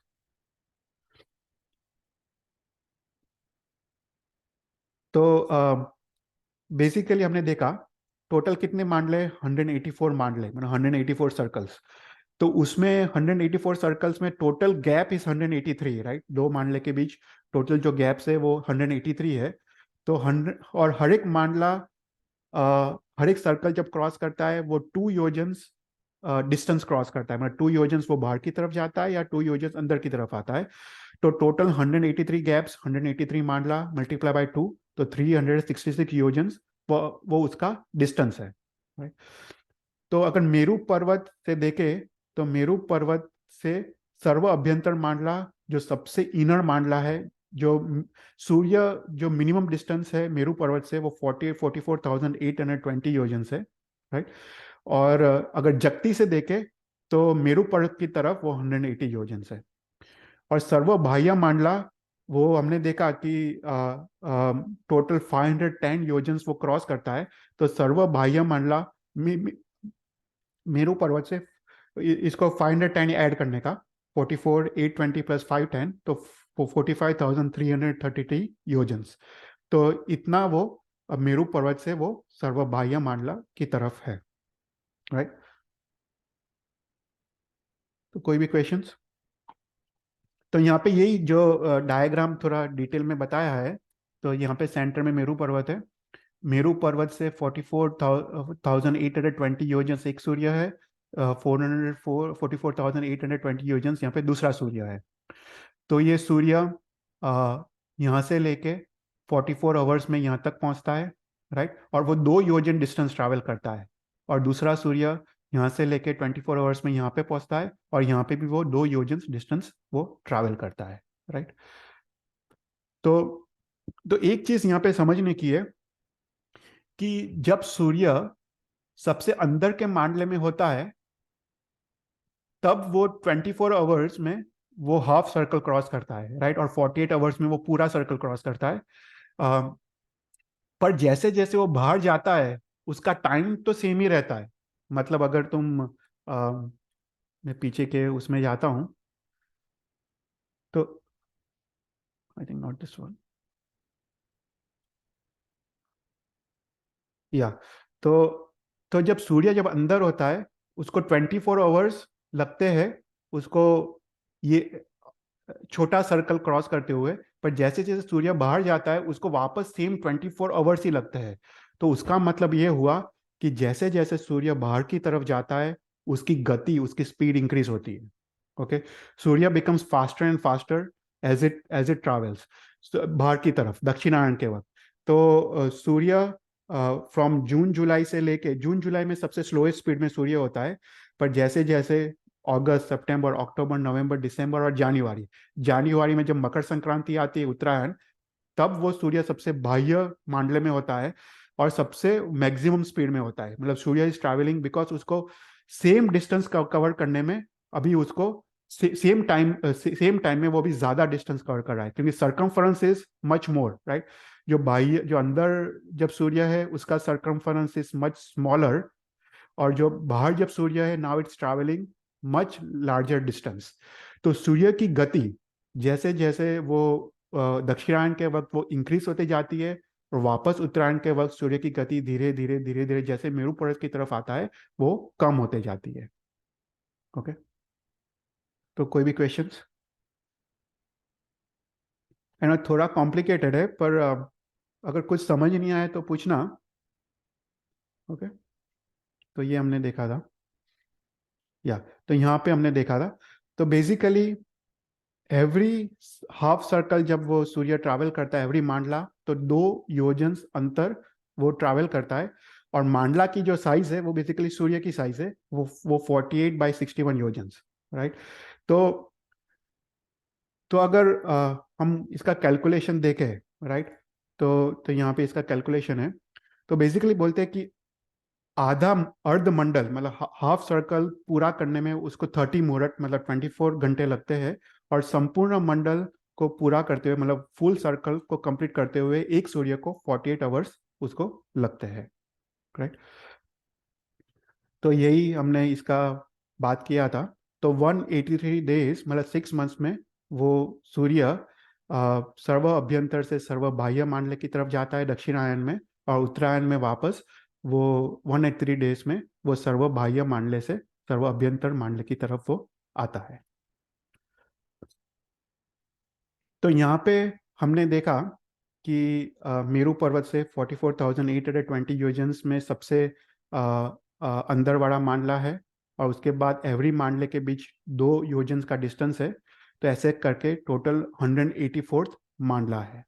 Speaker 1: तो बेसिकली हमने देखा टोटल कितने मांडले, 184 मांडले, मतलब 184 सर्कल्स। तो उसमें 184 सर्कल्स में टोटल गैप इज 183, राइट। दो मांडले के बीच टोटल जो गैप्स है वो 183 है। तो 100, और हर एक मांडला हर एक सर्कल जब क्रॉस करता है वो 2 योजन्स डिस्टेंस क्रॉस करता है, मतलब 2 योजन्स वो बाहर की तरफ जाता है या 2 योजन्स अंदर की तरफ आता है। तो टोटल 183 गैप्स, 183 मांडला मल्टीप्लाई बाय 2, तो 366 योजन्स वो उसका डिस्टेंस है, right? तो अगर मेरू पर्वत से देखे तो मेरू पर्वत से सर्व अभ्यंतर मांडला जो सबसे इनर मांडला है, जो सूर्य जो मिनिमम डिस्टेंस है मेरू पर्वत से वो 44,820 योजन है, राइट। और अगर जगती से देखे तो मेरू पर्वत की तरफ वो 180 योजन है। और सर्व बाह्य मांडला वो हमने देखा कि टोटल 510 योजन्स वो क्रॉस करता है। तो सर्व बाह्य मांडला मेरू पर्वत से इसको 510 ऐड करने का, 44,820 प्लस 510, तो 45,330 योजन्स। तो इतना वो अब मेरू पर्वत से वो सर्वबाह्य मांडला की तरफ है, राइट। तो कोई भी क्वेश्चंस? तो यहाँ पे यही जो डायग्राम थोड़ा डिटेल में बताया है, तो यहाँ पे सेंटर में मेरू पर्वत है। मेरू पर्वत से 44,820 योजन से एक सूर्य है, 44,820 योजन यहाँ पे दूसरा सूर्य है। तो ये सूर्य यहाँ से लेके 44 आवर्स में यहाँ तक पहुँचता है, राइट। और वो 2 योजन डिस्टेंस ट्रैवल करता है। और दूसरा सूर्य यहाँ से लेके 24 आवर्स में यहाँ पे पहुँचता है, और यहाँ पे भी वो 2 योजन डिस्टेंस वो ट्रैवल करता है, राइट। तो एक चीज यहाँ पे समझने की है कि जब सूर्य सबसे अंदर के मांडले में होता है तब वो 24 आवर्स में वो हाफ सर्कल क्रॉस करता है, राइट। और 48 आवर्स में वो पूरा सर्कल क्रॉस करता है। अ, पर जैसे जैसे वो बाहर जाता है उसका टाइम तो सेम ही रहता है। मतलब अगर तुम मैं पीछे के उसमें जाता हूँ तो I think not this one, या तो जब सूर्य जब अंदर होता है उसको 24 आवर्स लगते हैं उसको ये छोटा सर्कल क्रॉस करते हुए। पर जैसे जैसे सूर्य बाहर जाता है उसको वापस सेम 24 आवर्स ही लगते हैं। तो उसका मतलब ये हुआ कि जैसे जैसे सूर्य बाहर की तरफ जाता है उसकी गति, उसकी स्पीड इंक्रीज होती है। Okay, Surya becomes faster and faster as it travels बाहर की तरफ दक्षिणायन के वक्त। तो सूर्य फ्रॉम जून जुलाई से लेके, जून जुलाई में सबसे स्लोएस्ट स्पीड में सूर्य होता है। पर जैसे जैसे अगस्त, सितंबर, अक्टूबर, नवंबर, दिसंबर और जनवरी, जनवरी में जब मकर संक्रांति आती है, उत्तरायण, तब वो सूर्य सबसे बाह्य मांडले में होता है और सबसे मैक्सिमम स्पीड में होता है। मतलब सूर्य इज ट्रैवलिंग बिकॉज उसको सेम डिस्टेंस कवर करने में अभी उसको सेम टाइम में वो भी ज्यादा डिस्टेंस कवर कर रहा है, क्योंकि circumference is much more, right. जो बाह्य, जो अंदर जब सूर्य है उसका सरकमफरेंस इज मच स्मॉलर, और जो बाहर जब सूर्य है now it's travelling much larger distance. तो सूर्य की गति जैसे जैसे वो दक्षिणायन के वक्त वो इंक्रीज होते जाती है, और वापस उत्तरायण के वक्त सूर्य की गति धीरे धीरे धीरे धीरे जैसे मेरू पर्वत की तरफ आता है वो कम होते जाती है। ओके, तो कोई भी क्वेश्चंस? है ना, थोड़ा कॉम्प्लिकेटेड है पर अगर कुछ समझ नहीं आए तो पूछना। ओके, तो ये हमने देखा था, या तो यहाँ पे हमने देखा था। तो बेसिकली एवरी हाफ सर्कल जब वो सूर्य ट्रैवल करता है, एवरी मांडला, तो 2 योजन अंतर वो ट्रैवल करता है। और मांडला की जो साइज है वो बेसिकली सूर्य की साइज है, वो 48/61 योजन, राइट। तो तो अगर हम इसका कैलकुलेशन देखें, राइट, तो यहाँ पे इसका कैलकुलेशन है। तो बेसिकली बोलते हैं कि आधा अर्ध मंडल मतलब हाफ सर्कल पूरा करने में उसको 30 मुहूर्त मतलब 24 घंटे लगते हैं, और संपूर्ण मंडल को पूरा करते हुए मतलब फुल सर्कल को कंप्लीट करते हुए एक सूर्य को 48 आवर्स उसको लगते हैं, राइट। तो यही हमने इसका बात किया था। तो 183 डेज मतलब 6 मंथ्स में वो सूर्य सर्व अभ्यंतर से सर्व बाह्य मंडल की तरफ जाता है दक्षिणायन में, और उत्तरायण में वापस वो 183 डेज में वो सर्व बाह्य मंडल से सर्व अभ्यंतर मंडल की तरफ वो आता है। तो यहाँ पे हमने देखा कि मेरू पर्वत से 44,820 योजन्स में सबसे अंदर वाला मांडला है, और उसके बाद एवरी मांडले के बीच 2 योजन्स का डिस्टेंस है। तो ऐसे करके टोटल 184th मांडला है।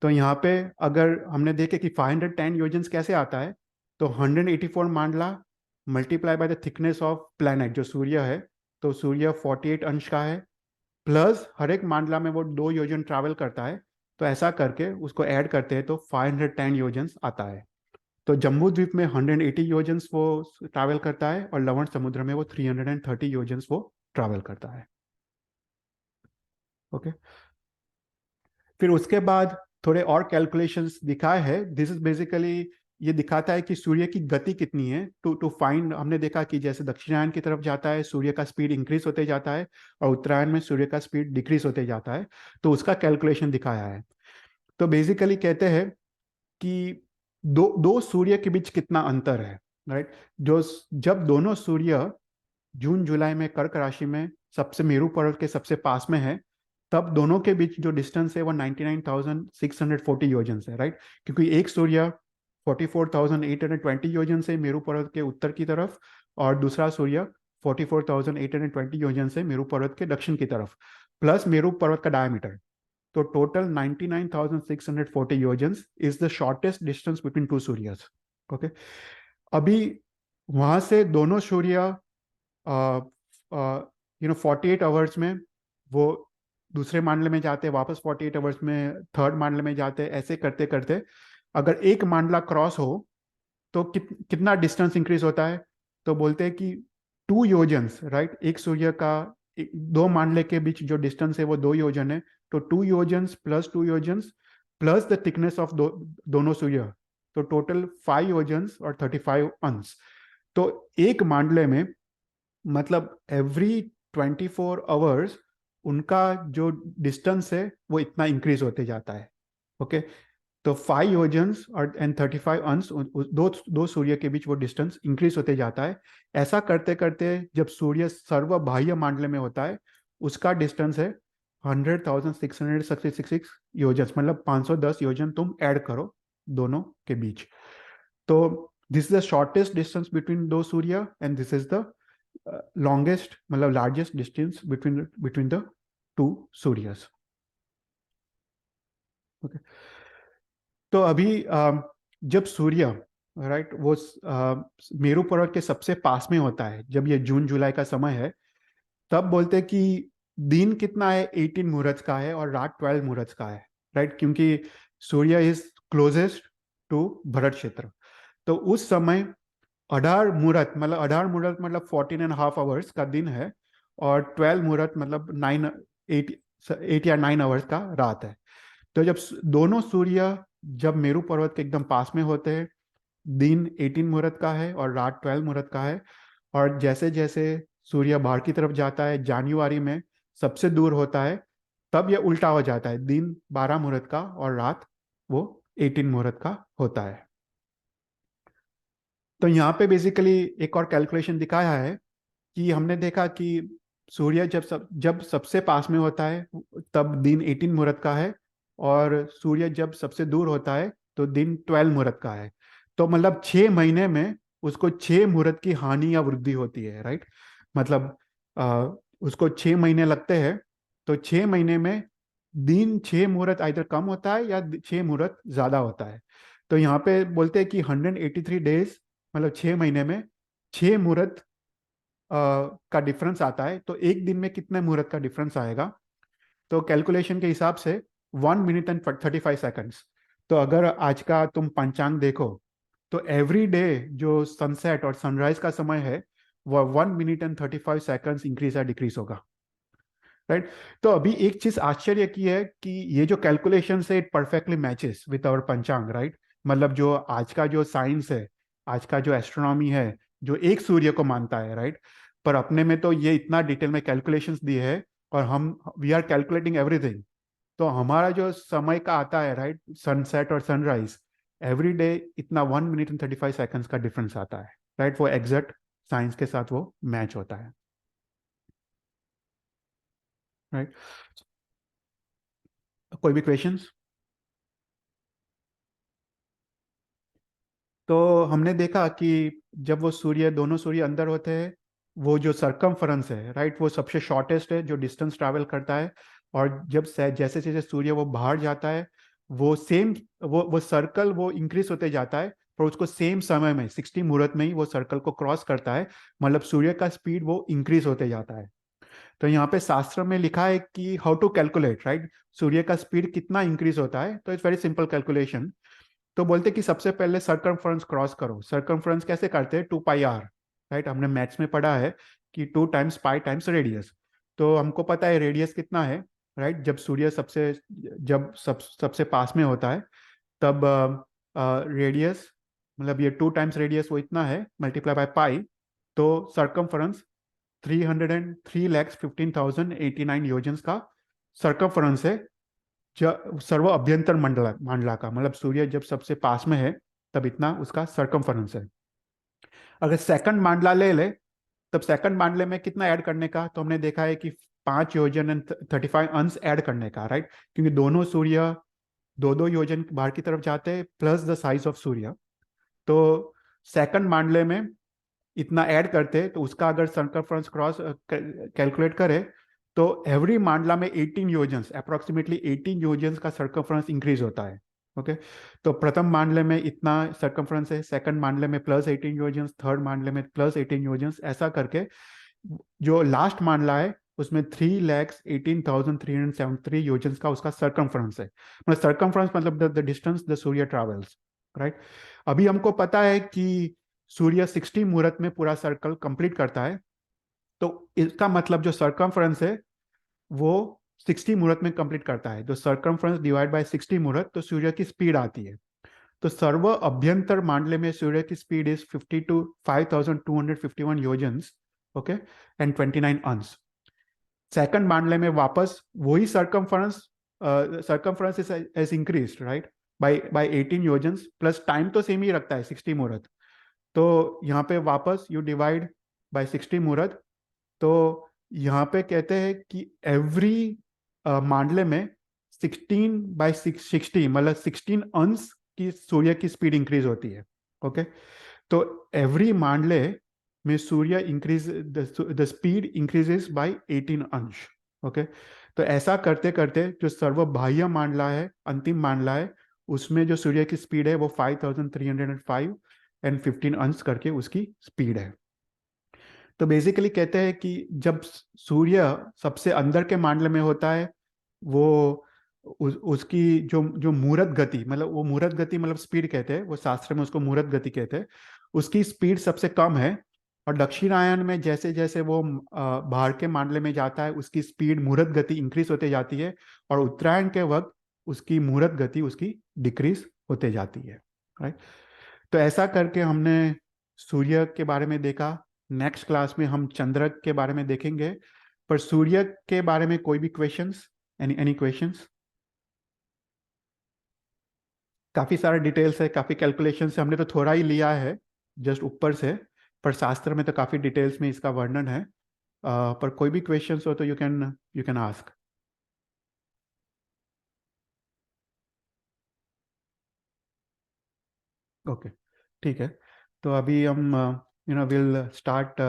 Speaker 1: तो यहाँ पे अगर हमने देखे कि 510 योजन्स कैसे आता है, तो 184 मांडला multiply by the thickness of planet जो सूर्य है, तो सूर्य 48 अंश का है, प्लस हर एक मांडला में वो 2 योजन ट्रैवल करता है। तो ऐसा करके उसको ऐड करते हैं तो 510 योजन्स आता है। तो जम्बू द्वीप में 180 योजन्स वो ट्रैवल करता है, और लवण समुद्र में वो 330 योजन्स वो ट्रैवल करता है। ओके। फिर उसके बाद थोड़े और कैलकुलेशंस दिखाए हैं। दिस इज बेसिकली ये दिखाता है कि सूर्य की गति कितनी है। टू टू फाइंड हमने देखा कि जैसे दक्षिणायन की तरफ जाता है सूर्य का स्पीड इंक्रीज होते जाता है, और उत्तरायण में सूर्य का स्पीड डिक्रीज होते जाता है। तो उसका कैलकुलेशन दिखाया है। तो बेसिकली कहते हैं कि दो दो सूर्य के बीच कितना अंतर है, राइट। जो जब दोनों सूर्य जून जुलाई में कर्क राशि में सबसे मेरू पर्वत के सबसे पास में है, तब दोनों के बीच जो डिस्टेंस है वो 99,640 योजन है, राइट। क्योंकि एक सूर्य 44,820 योजन से मेरू पर्वत के उत्तर की तरफ, और दूसरा सूर्य 44,820 योजन से मेरू पर्वत के दक्षिण की तरफ, प्लस मेरू पर्वत का डायमीटर। तो टोटल 99,640 योजन्स is the shortest distance between two सूर्यस। ओके। अभी वहां से दोनों सूर्य 48 आवर्स में वो दूसरे मांडले में जाते हैं, वापस 48 आवर्स में थर्ड मांडले में जाते हैं। ऐसे करते करते अगर एक मांडला क्रॉस हो तो कितना डिस्टेंस इंक्रीज होता है। तो बोलते हैं कि 2 योजन्स, राइट। एक सूर्य का दो मांडले के बीच जो डिस्टेंस है वो 2 योजन है। तो 2 योजन्स प्लस 2 योजन्स प्लस द थिकनेस ऑफ दोनों सूर्य, तो टोटल 5 योजन्स और 35 अंश। तो एक मांडले में मतलब एवरी 24 आवर्स उनका जो डिस्टेंस है वो इतना इंक्रीज होते जाता है। ओके। तो 5 योजन्स और एंड 35 अंश दो दो सूर्य के बीच वो डिस्टेंस इंक्रीज होते जाता है। ऐसा करते करते जब सूर्य सर्व बाह्य मांडले में होता है उसका डिस्टेंस है 100,666 योजन, मतलब 510 योजन तुम ऐड करो दोनों के बीच। तो this is the shortest distance between दो सूर्य, and this is the longest मतलब largest distance between the two सूर्यस। ओके। तो अभी जब सूर्य, राइट, वो मेरू पर्वत के सबसे पास में होता है, जब ये जून जुलाई का समय है, तब बोलते हैं कि दिन कितना है 18 मुहूर्त का है और रात 12 मुहूर्त का है, राइट। क्योंकि सूर्य इज क्लोजेस्ट टू भरत क्षेत्र। तो उस समय 18 मुहूर्त मतलब 14.5 आवर्स का दिन है, और 12 मुहूर्त मतलब 8 या 9 आवर्स का रात है। तो जब दोनों सूर्य जब मेरू पर्वत के एकदम पास में होते हैं, दिन 18 मुहूर्त का है और रात 12 मुहूर्त का है। और जैसे जैसे सूर्य बाहर की तरफ जाता है जनवरी में सबसे दूर होता है, तब यह उल्टा हो जाता है, दिन 12 मुहूर्त का और रात वो 18 मुहूर्त का होता है। तो यहाँ पे बेसिकली एक और कैलकुलेशन दिखाया है कि हमने देखा कि सूर्य जब सबसे पास में होता है तब दिन 18 मुहूर्त का है, और सूर्य जब सबसे दूर होता है तो दिन 12 मुहूर्त का है। तो मतलब 6 महीने में उसको 6 मुहूर्त की हानि या वृद्धि होती है, राइट। मतलब उसको 6 महीने लगते हैं, तो 6 महीने में दिन 6 मुहूर्त इधर कम होता है या 6 मुहूर्त ज्यादा होता है। तो यहाँ पे बोलते हैं कि 183 डेज मतलब 6 महीने में 6 मुहूर्त का डिफरेंस आता है, तो एक दिन में कितने मुहूर्त का डिफरेंस आएगा। तो कैलकुलेशन के हिसाब से 1 मिनट एंड 35 सेकंड्स। तो अगर आज का तुम पंचांग देखो तो एवरी डे जो सनसेट और सनराइज का समय है वह 1 मिनट एंड 35 सेकंड्स इंक्रीज या डिक्रीज होगा, राइट। तो अभी एक चीज आश्चर्य की है कि ये जो कैलकुलेशन है it perfectly matches with our panchang, right. मतलब जो आज का जो साइंस है, आज का जो एस्ट्रोनॉमी है, जो एक सूर्य को मानता है, राइट। पर अपने में तो ये इतना डिटेल में कैलकुलेशंस दिए है, और हम वी आर कैलकुलेटिंग एवरीथिंग। तो हमारा जो समय का आता है, राइट, सनसेट और सनराइज, एवरी डे इतना 1 मिनट एंड 35 सेकंड्स का डिफरेंस आता है, राइट। वो एग्जैक्ट साइंस के साथ वो मैच होता है, राइट। कोई भी क्वेश्चंस? तो हमने देखा कि जब वो सूर्य, दोनों सूर्य अंदर होते हैं, वो जो सरकमफरेंस है, राइट, वो सबसे शॉर्टेस्ट है जो डिस्टेंस ट्रैवल करता है। और जब जैसे जैसे सूर्य वो बाहर जाता है, वो सेम, वो सर्कल वो इंक्रीज होते जाता है, पर उसको सेम समय में 60 मुहूर्त में ही वो सर्कल को क्रॉस करता है। मतलब सूर्य का स्पीड वो इंक्रीज होते जाता है। तो यहाँ पे शास्त्र में लिखा है कि हाउ टू कैलकुलेट, राइट, सूर्य का स्पीड कितना इंक्रीज होता है। तो इट्स वेरी सिंपल कैलकुलेशन। तो बोलते कि सबसे पहले सर्कमफ्रेंस क्रॉस करो। सर्कमफ्रेंस कैसे करते हैं? 2 पाई आर, राइट। हमने मैथ्स में पढ़ा है कि 2 टाइम्स पाई टाइम्स रेडियस। तो हमको पता है रेडियस कितना है, राइट। जब सूर्य सबसे पास में होता है, तब रेडियस, मतलब ये 2 टाइम्स रेडियस वो इतना है, मल्टीप्लाई बाय पाई। तो सर्कमफ्रेंस 303,15,089 योजन का सर्कमफ्रेंस है, सर्व अभ्यंतर मंडला मंडला का। मतलब सूर्य जब सबसे पास में है तब इतना उसका सरकमफरेंस है। अगर सेकंड मांडला ले ले, तब सेकंड मांडले में कितना ऐड करने का, तो हमने देखा है कि 5 योजन एंड 35 अंश ऐड करने का, राइट। क्योंकि दोनों सूर्य 2-2 योजन बाहर की तरफ जाते हैं प्लस द साइज ऑफ सूर्य। तो सेकंड मांडले में इतना ऐड करते, तो उसका अगर सर्कमफ्रेंस क्रॉस कैलकुलेट करे, तो एवरी मांडला में 18 योजन, अप्रोक्सीमेटली 18 योजन का सर्कमफ्रेंस इंक्रीज होता है। ओके। तो प्रथम मांडले में इतना सर्कमफ्रेंस है, सेकंड मांडले में +18 योजन, थर्ड मांडले में +18 योजन, ऐसा करके जो लास्ट मांडला है उसमें 3,18,373 योजन का उसका सर्कमफ्रेंस है। मतलब सर्कमफ्रेंस मतलब the distance the Surya travels, right. अभी हमको पता है कि सूर्य 60 मुहूर्त में पूरा सर्कल कंप्लीट करता है। तो इसका मतलब जो सर्कमफ्रेंस है वो 60 मुहूर्त में कंप्लीट करता है। तो सर्कमफ्रेंस डिवाइड बाय 60 मुहूर्त, तो सूर्य की स्पीड आती है। तो सर्व अभ्यंतर मांडले में सूर्य की स्पीड इज 5,251 योजन, ओके, एंड 29 अंश। सेकंड मांडले में वापस वही circumference is increase, right, by 18 yojan, plus time तो सेम ही रखता है 60 मुहूर्त। तो यहाँ पे वापस यू डिवाइड बाय 60 मुहूर्त। तो यहाँ पे कहते हैं कि एवरी मांडले में 16/60, मतलब 16 अंश की सूर्य की स्पीड इंक्रीज होती है। ओके। तो एवरी मांडले में सूर्य increase, the speed increases by 18 अंश। ओके। तो ऐसा करते करते जो सर्वबाह्य मांडला है, अंतिम मांडला है, उसमें जो सूर्य की स्पीड है वो 5,305 एंड 15 अंश करके उसकी स्पीड है। तो बेसिकली कहते हैं कि जब सूर्य सबसे अंदर के मांडल में होता है, वो उसकी जो जो मुहूर्त गति, मतलब वो मुहूर्त गति मतलब स्पीड कहते हैं, वो शास्त्र में उसको मुहूर्त गति कहते हैं, उसकी स्पीड सबसे कम है। और दक्षिणायन में जैसे जैसे वो बाहर के मांडले में जाता है उसकी स्पीड मुहूर्त गति इंक्रीज होते जाती है, और उत्तरायण के वक्त उसकी मुहूर्त गति उसकी डिक्रीज होते जाती है, राइट। तो ऐसा करके हमने सूर्य के बारे में देखा। नेक्स्ट क्लास में हम चंद्र के बारे में देखेंगे। पर सूर्य के बारे में कोई भी क्वेश्चंस? Any any questions? काफी सारा डिटेल्स है, काफी कैलकुलेशंस है, हमने तो थोड़ा ही लिया है जस्ट ऊपर से। पर शास्त्र में तो काफी डिटेल्स में इसका वर्णन है। पर कोई भी क्वेश्चंस हो तो यू कैन आस्क। ओके, ठीक है। तो अभी हम विल स्टार्ट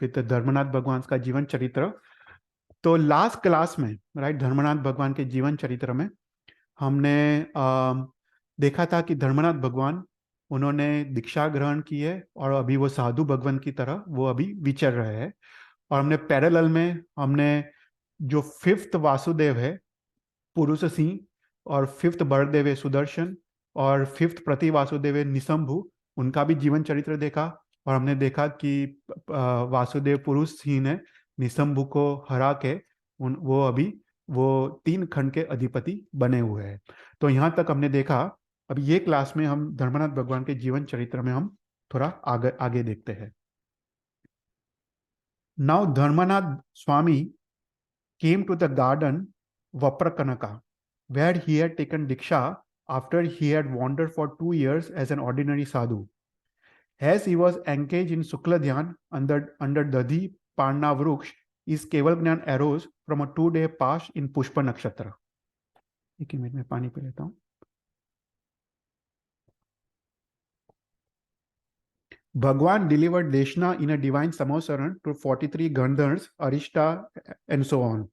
Speaker 1: विद धर्मनाथ भगवान का जीवन चरित्र। तो लास्ट क्लास में, राइट, धर्मनाथ भगवान के जीवन चरित्र में हमने देखा था कि धर्मनाथ भगवान उन्होंने दीक्षा ग्रहण की है और अभी वो साधु भगवान की तरह वो अभी विचर रहे हैं। और हमने पैरेलल में हमने जो फिफ्थ वासुदेव है पुरुष सिंह, और फिफ्थ बलदेव है सुदर्शन, और फिफ्थ प्रति वासुदेव है निशंभु, उनका भी जीवन चरित्र देखा। और हमने देखा कि वासुदेव पुरुष सिंह ने निशंभु को हरा के वो अभी वो 3 खंड के अधिपति बने हुए हैं। तो यहाँ तक हमने देखा। अब ये क्लास में हम धर्मनाथ भगवान के जीवन चरित्र में हम थोड़ा आगे आगे देखते हैं। Now Dharmanath Swami came to the garden Vaprakanaka, where he had taken Diksha after he had wandered for 2 years as an ordinary sadhu. As he was engaged in Sukla Dhyan under Dadhi Parna Vruksh, his Keval Gnan arose from a 2-day fast in Pushpa Nakshatra. एक ही minute में पानी P लेता हूँ। Bhagwan delivered Deshna in a divine Samosaran to 43 Gandhars, Arishta, and so on.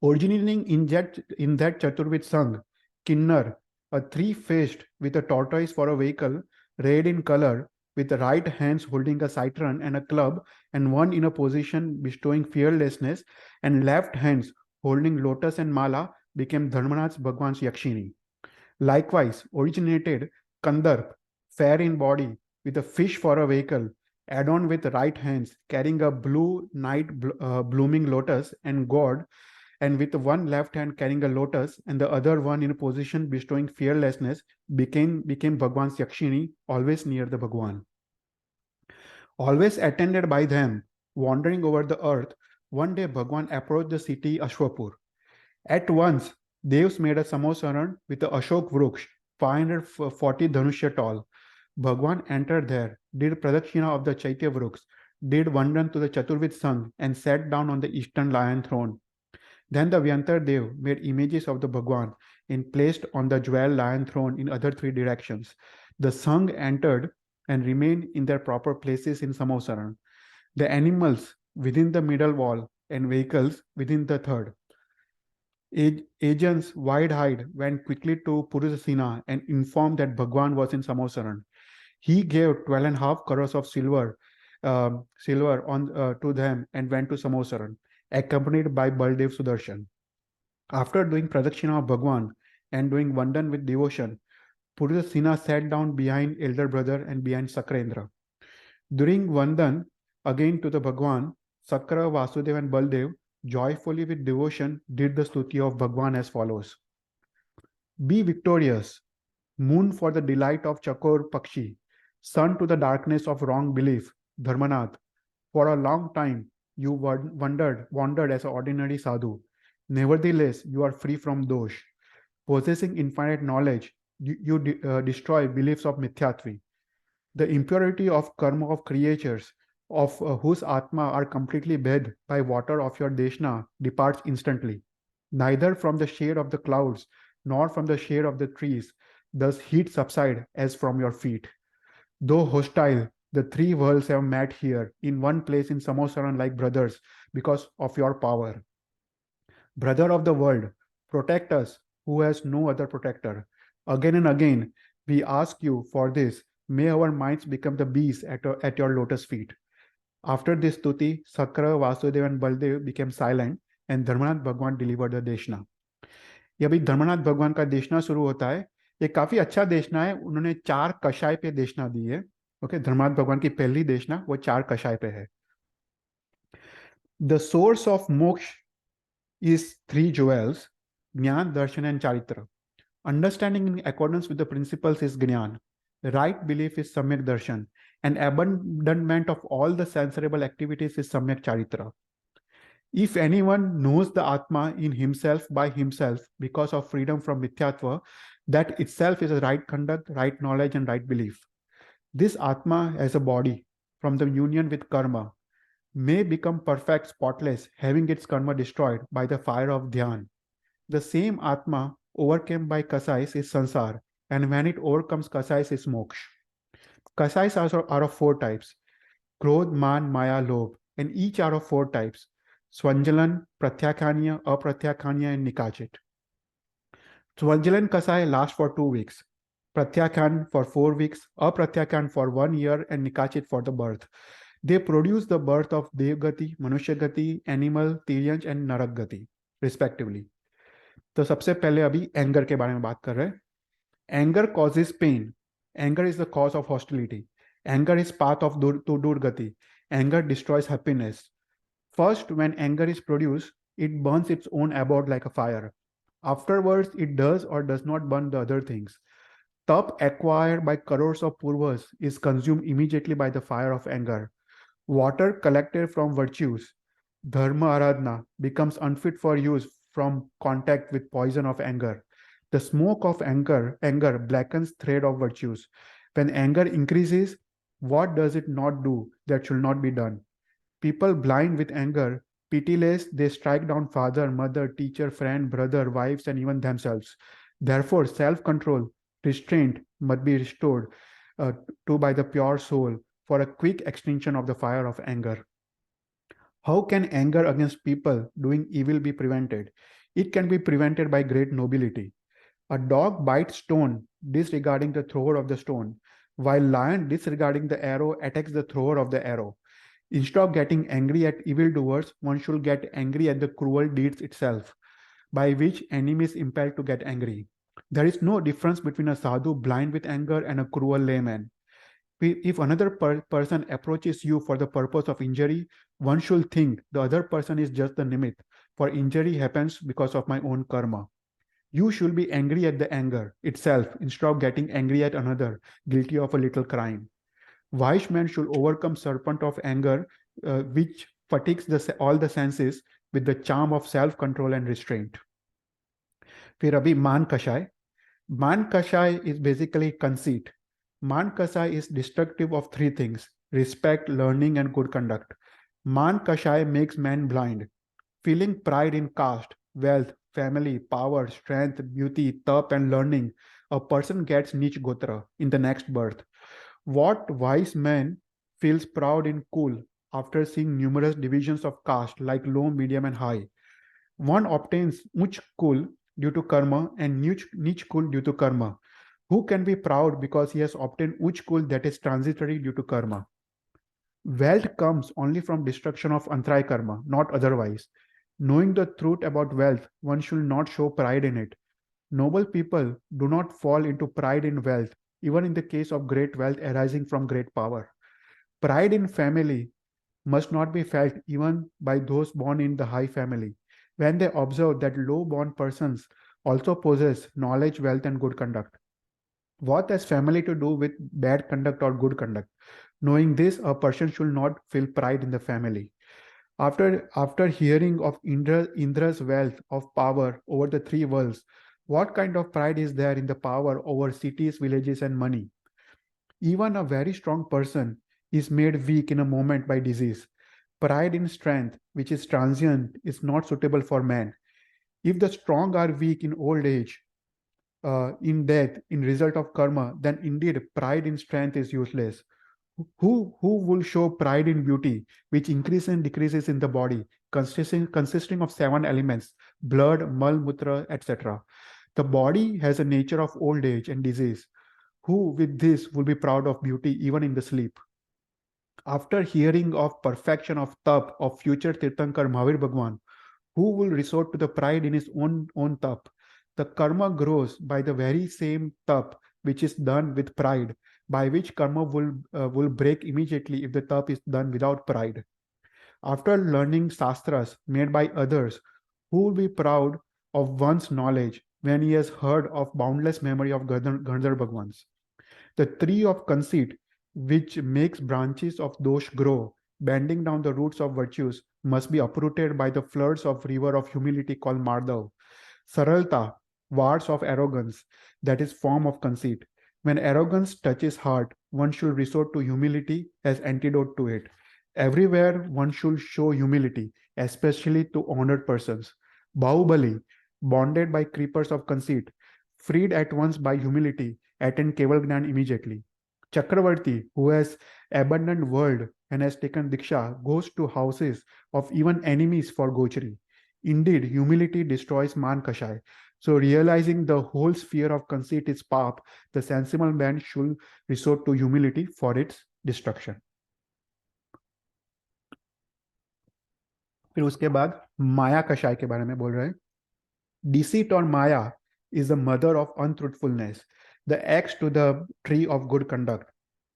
Speaker 1: Originating in that Chaturvid Sangh, Kinnar, a three-faced with a tortoise for a vehicle, red in color, with the right hands holding a citron and a club, and one in a position bestowing fearlessness, and left hands holding lotus and mala, became Dharmanath Bhagwan's Yakshini. Likewise, originated Kandarp, fair in body, with a fish for a vehicle, adorned with right hands, carrying a blue night blooming lotus, and god, and with one left hand carrying a lotus and the other one in a position bestowing fearlessness, became Bhagwan's Yakshini, always near the Bhagwan. Always attended by them, wandering over the earth, one day Bhagwan approached the city Ashwapur. At once, Devs made a Samosaran with the Ashok Vruksh, 540 Dhanushya tall. Bhagwan entered there, did Pradakshina of the Chaitya Vruksh, did Vandan to the Chaturvid Sangh, and sat down on the eastern lion throne. Then the Vyantar Dev made images of the Bhagwan and placed on the jewel lion throne in other 3 directions. The Sangh entered and remained in their proper places in Samosaran. The animals within the middle wall and vehicles within the third. Agents wide-eyed went quickly to Purusasena and informed that Bhagwan was in Samosaran. He gave 12.5 crores of silver to them and went to Samosaran, accompanied by Baldev Sudarshan. After doing Pradakshina of Bhagwan and doing Vandan with devotion, Purusasena sat down behind elder brother and behind Sakrendra. During Vandan, again to the Bhagwan, Sakra, Vasudev and Baldev joyfully with devotion did the stuti of Bhagwan as follows. Be victorious, moon for the delight of Chakor Pakshi, sun to the darkness of wrong belief, Dharmanath. For a long time, you wandered as an ordinary sadhu. Nevertheless, you are free from dosh. Possessing infinite knowledge, you destroy beliefs of mithyatvi. The impurity of karma of creatures, of whose atma are completely bathed by water of your deshna, departs instantly. Neither from the shade of the clouds, nor from the shade of the trees, does heat subside as from your feet. Though hostile, the 3 worlds have met here in one place in Samosaran like brothers because of your power. Brother of the world, protect us who has no other protector. Again and again, we ask you for this. May our minds become the bees at your lotus feet. After this stuti, Sakra, Vasudev and Baldev became silent and Dharmanath Bhagwan delivered the Deshna. ये अभी धर्मनाथ भगवान का देशना शुरू होता है। ये काफी अच्छा देशना है। उन्होंने 4 कषाय पे देशना दी है। ओके, धर्मनाथ भगवान की पहली देशना वो 4 कषाय पे है। द सोर्स ऑफ मोक्ष is 3 jewels, Jnana, Darshan and Charitra. Understanding in accordance with the principles is Jnana. Right belief is Samyak Darshan. And abandonment of all the sensorable activities is Samyak Charitra. If anyone knows the Atma in himself by himself because of freedom from Mithyatva, that itself is a right conduct, right knowledge and right belief. This Atma as a body from the union with karma may become perfect, spotless, having its karma destroyed by the fire of Dhyan. The same Atma overcome by Kasais is Sansar, and when it overcomes Kasais is Moksha. Kasais are of 4 types: Krodh, Man, Maya, Lobh, and each are of 4 types: Swanjalan, Pratyakhanya, Apratyakhanya, and Nikachit. Swanjalan Kasai lasts for 2 weeks. Pratyakhan for 4 weeks, Apratyakhan for 1 year, and Nikachit for the birth. They produce the birth of Devgati, Manushya animal, Tiryanj and Narak respectively. तो सबसे पहले अभी anger के बारे में बात कर रहे हैं. Anger causes pain. Anger is the cause of hostility. Anger is path of to Durgati. Anger destroys happiness. First, when anger is produced, it burns its own abode like a fire. Afterwards, it does or does not burn the other things. Tap acquired by crores of purvas is consumed immediately by the fire of anger. Water collected from virtues, dharma aradhana, becomes unfit for use from contact with poison of anger. The smoke of anger blackens thread of virtues. When anger increases, what does it not do that should not be done? People blind with anger, pitiless, they strike down father, mother, teacher, friend, brother, wives, and even themselves. Therefore, self-control, restraint must be restored to by the pure soul for a quick extinction of the fire of anger. How can anger against people doing evil be prevented? It can be prevented by great nobility. A dog bites stone, disregarding the thrower of the stone, while lion, disregarding the arrow, attacks the thrower of the arrow. Instead of getting angry at evildoers, one should get angry at the cruel deeds itself, by which enemy is impelled to get angry. There is no difference between a sadhu blind with anger and a cruel layman. If another person approaches you for the purpose of injury, one should think the other person is just the nimit, for injury happens because of my own karma. You should be angry at the anger itself instead of getting angry at another guilty of a little crime. Wise man should overcome serpent of anger, which fatigues all the senses with the charm of self-control and restraint. फिर अभी मान कषाय. Man Kashai is basically conceit. Man Kashai is destructive of three things: respect, learning, and good conduct. Man Kashai makes man blind. Feeling pride in caste, wealth, family, power, strength, beauty, tap, and learning, a person gets Nich Gotra in the next birth. What wise man feels proud in Kul after seeing numerous divisions of caste like low, medium, and high? One obtains Uch Kul due to karma and Nich Kul due to karma. Who can be proud because he has obtained Uch Kul that is transitory due to karma? Wealth comes only from destruction of Antray karma, not otherwise. Knowing the truth about wealth, one should not show pride in it. Noble people do not fall into pride in wealth, even in the case of great wealth arising from great power. Pride in family must not be felt even by those born in the high family, when they observe that low-born persons also possess knowledge, wealth, and good conduct. What has family to do with bad conduct or good conduct? Knowing this, a person should not feel pride in the family. After hearing of Indra's wealth of power over the three worlds, what kind of pride is there in the power over cities, villages, and money? Even a very strong person is made weak in a moment by disease. Pride in strength, which is transient, is not suitable for man. If the strong are weak in old age, in death, in result of karma, then indeed pride in strength is useless. Who will show pride in beauty, which increases and decreases in the body, consisting of 7 elements: blood, mal, mutra, etc. The body has a nature of old age and disease. Who with this will be proud of beauty even in the sleep? After hearing of perfection of tap of future Tirthankar Mahavir Bhagwan, who will resort to the pride in his own tap? The karma grows by the very same tap which is done with pride, by which karma will break immediately if the tap is done without pride. After learning shastras made by others, who will be proud of one's knowledge when he has heard of boundless memory of Gandhar Bhagwans? The tree of conceit, which makes branches of dosh grow, bending down the roots of virtues, must be uprooted by the floods of river of humility called Madhav. Saralta, wards of arrogance, that is form of conceit. When arrogance touches heart, one should resort to humility as antidote to it. Everywhere one should show humility, especially to honored persons. Bahubali, bonded by creepers of conceit, freed at once by humility, attend Keval Gnan immediately. Chakravarti, who has abandoned world and has taken Diksha, goes to houses of even enemies for Gochari. Indeed, humility destroys Man Kashai. So realizing the whole sphere of conceit is path, the sensible man should resort to humility for its destruction. फिर उसके बाद माया कषाय के बारे में बोल रहे हैं. Deceit or Maya is the mother of untruthfulness, the axe to the tree of good conduct,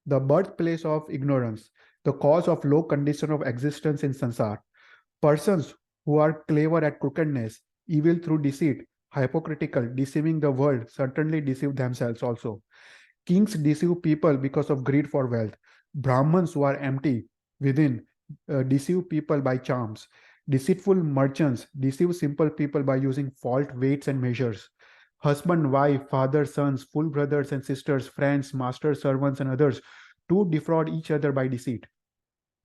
Speaker 1: the birthplace of ignorance, the cause of low condition of existence in sansar. Persons who are clever at crookedness, evil through deceit, hypocritical, deceiving the world, certainly deceive themselves also. Kings deceive people because of greed for wealth. Brahmins who are empty within deceive people by charms. Deceitful merchants deceive simple people by using false weights and measures. Husband, wife, father, sons, full brothers and sisters, friends, masters, servants, and others to defraud each other by deceit.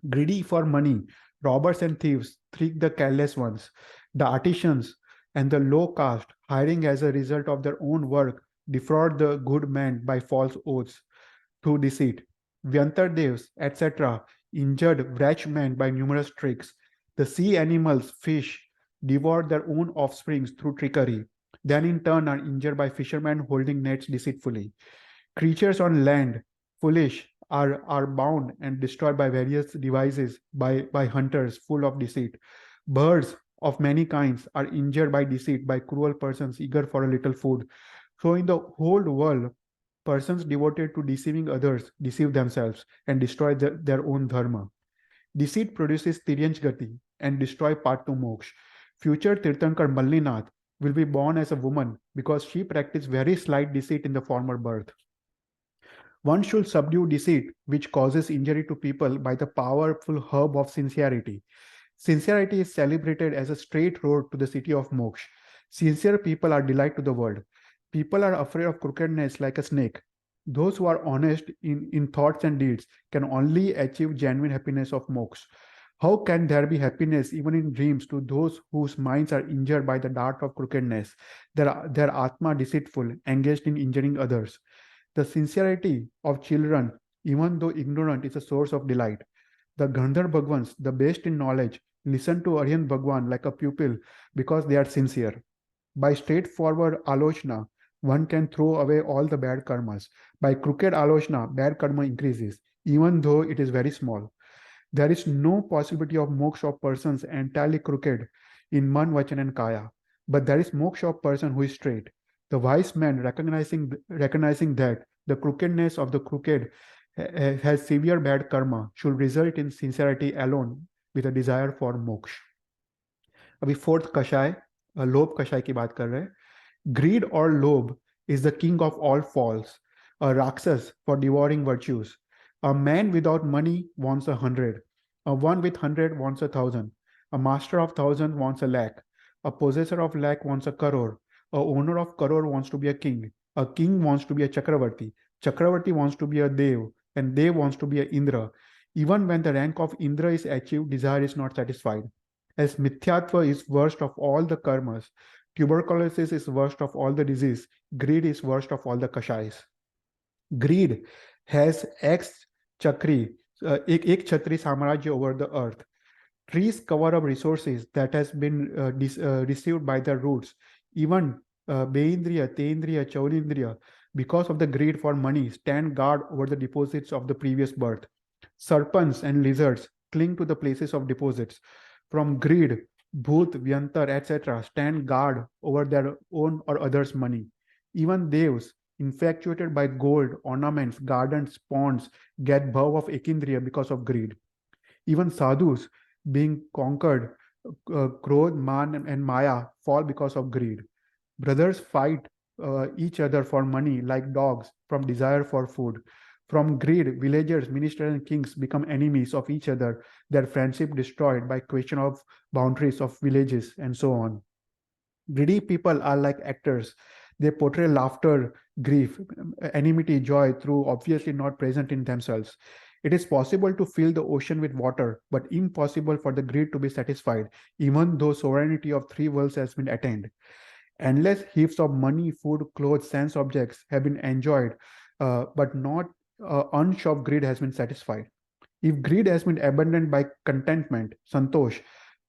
Speaker 1: Greedy for money, robbers and thieves trick the careless ones. The artisans and the low caste, hiring as a result of their own work, defraud the good man by false oaths through deceit. Vyantardevs, etc., injured wretched men by numerous tricks. The sea animals, fish, devour their own offsprings through trickery, then in turn are injured by fishermen holding nets deceitfully. Creatures on land, foolish, are bound and destroyed by various devices by hunters full of deceit. Birds of many kinds are injured by deceit by cruel persons eager for a little food. So in the whole world, persons devoted to deceiving others deceive themselves and destroy their own dharma. Deceit produces Tiryansh Gati and destroy path to moksha. Future Tirthankar Mallinath will be born as a woman because she practiced very slight deceit in the former birth. One should subdue deceit, which causes injury to people, by the powerful herb of sincerity. Sincerity is celebrated as a straight road to the city of moksha. Sincere people are delight to the world. People are afraid of crookedness like a snake. Those who are honest in thoughts and deeds can only achieve genuine happiness of moksha. How can there be happiness even in dreams to those whose minds are injured by the dart of crookedness, their atma deceitful, engaged in injuring others? The sincerity of children, even though ignorant, is a source of delight. The Gandhar Bhagwans, the best in knowledge, listen to Aryan Bhagwan like a pupil because they are sincere. By straightforward alochna, one can throw away all the bad karmas. By crooked alochna, bad karma increases, even though it is very small. There is no possibility of moksha of persons entirely crooked in man, vachan, and kaya. But there is moksha of person who is straight. The wise man, recognizing that the crookedness of the crooked has severe bad karma, should result in sincerity alone with a desire for moksha. अभी fourth कषाय, लोभ कषाय की बात कर रहे हैं. Greed or lobe is the king of all faults, a raksas for devouring virtues. A man without money wants 100. A one with 100 wants 1,000. A master of 1,000 wants a lakh. A possessor of lakh wants a crore. A owner of crore wants to be a king. A king wants to be a Chakravarti. Chakravarti wants to be a Dev, and Dev wants to be a Indra. Even when the rank of Indra is achieved, desire is not satisfied. As Mithyatva is worst of all the karmas, tuberculosis is worst of all the disease, greed is worst of all the kashais. Greed has X chakri, ek chhatri samarajya over the earth. Trees cover up resources that has been received by their roots. Even Beindriya, Tendriya, Chaulindriya, because of the greed for money, stand guard over the deposits of the previous birth. Serpents and lizards cling to the places of deposits. From greed, Bhut, Vyantar, etc., stand guard over their own or others' money. Even devs, infatuated by gold, ornaments, gardens, ponds, get bhav of Ekindriya because of greed. Even sadhus, being conquered, Krodh, Man, and Maya, fall because of greed. Brothers fight each other for money like dogs from desire for food. From greed, villagers, ministers, and kings become enemies of each other, their friendship destroyed by question of boundaries of villages, and so on. Greedy people are like actors. They portray laughter, grief, enmity, joy through obviously not present in themselves. It is possible to fill the ocean with water, but impossible for the greed to be satisfied, even though sovereignty of three worlds has been attained. Endless heaps of money, food, clothes, sense objects have been enjoyed, but not unsh of greed has been satisfied. If greed has been abandoned by contentment, santosh,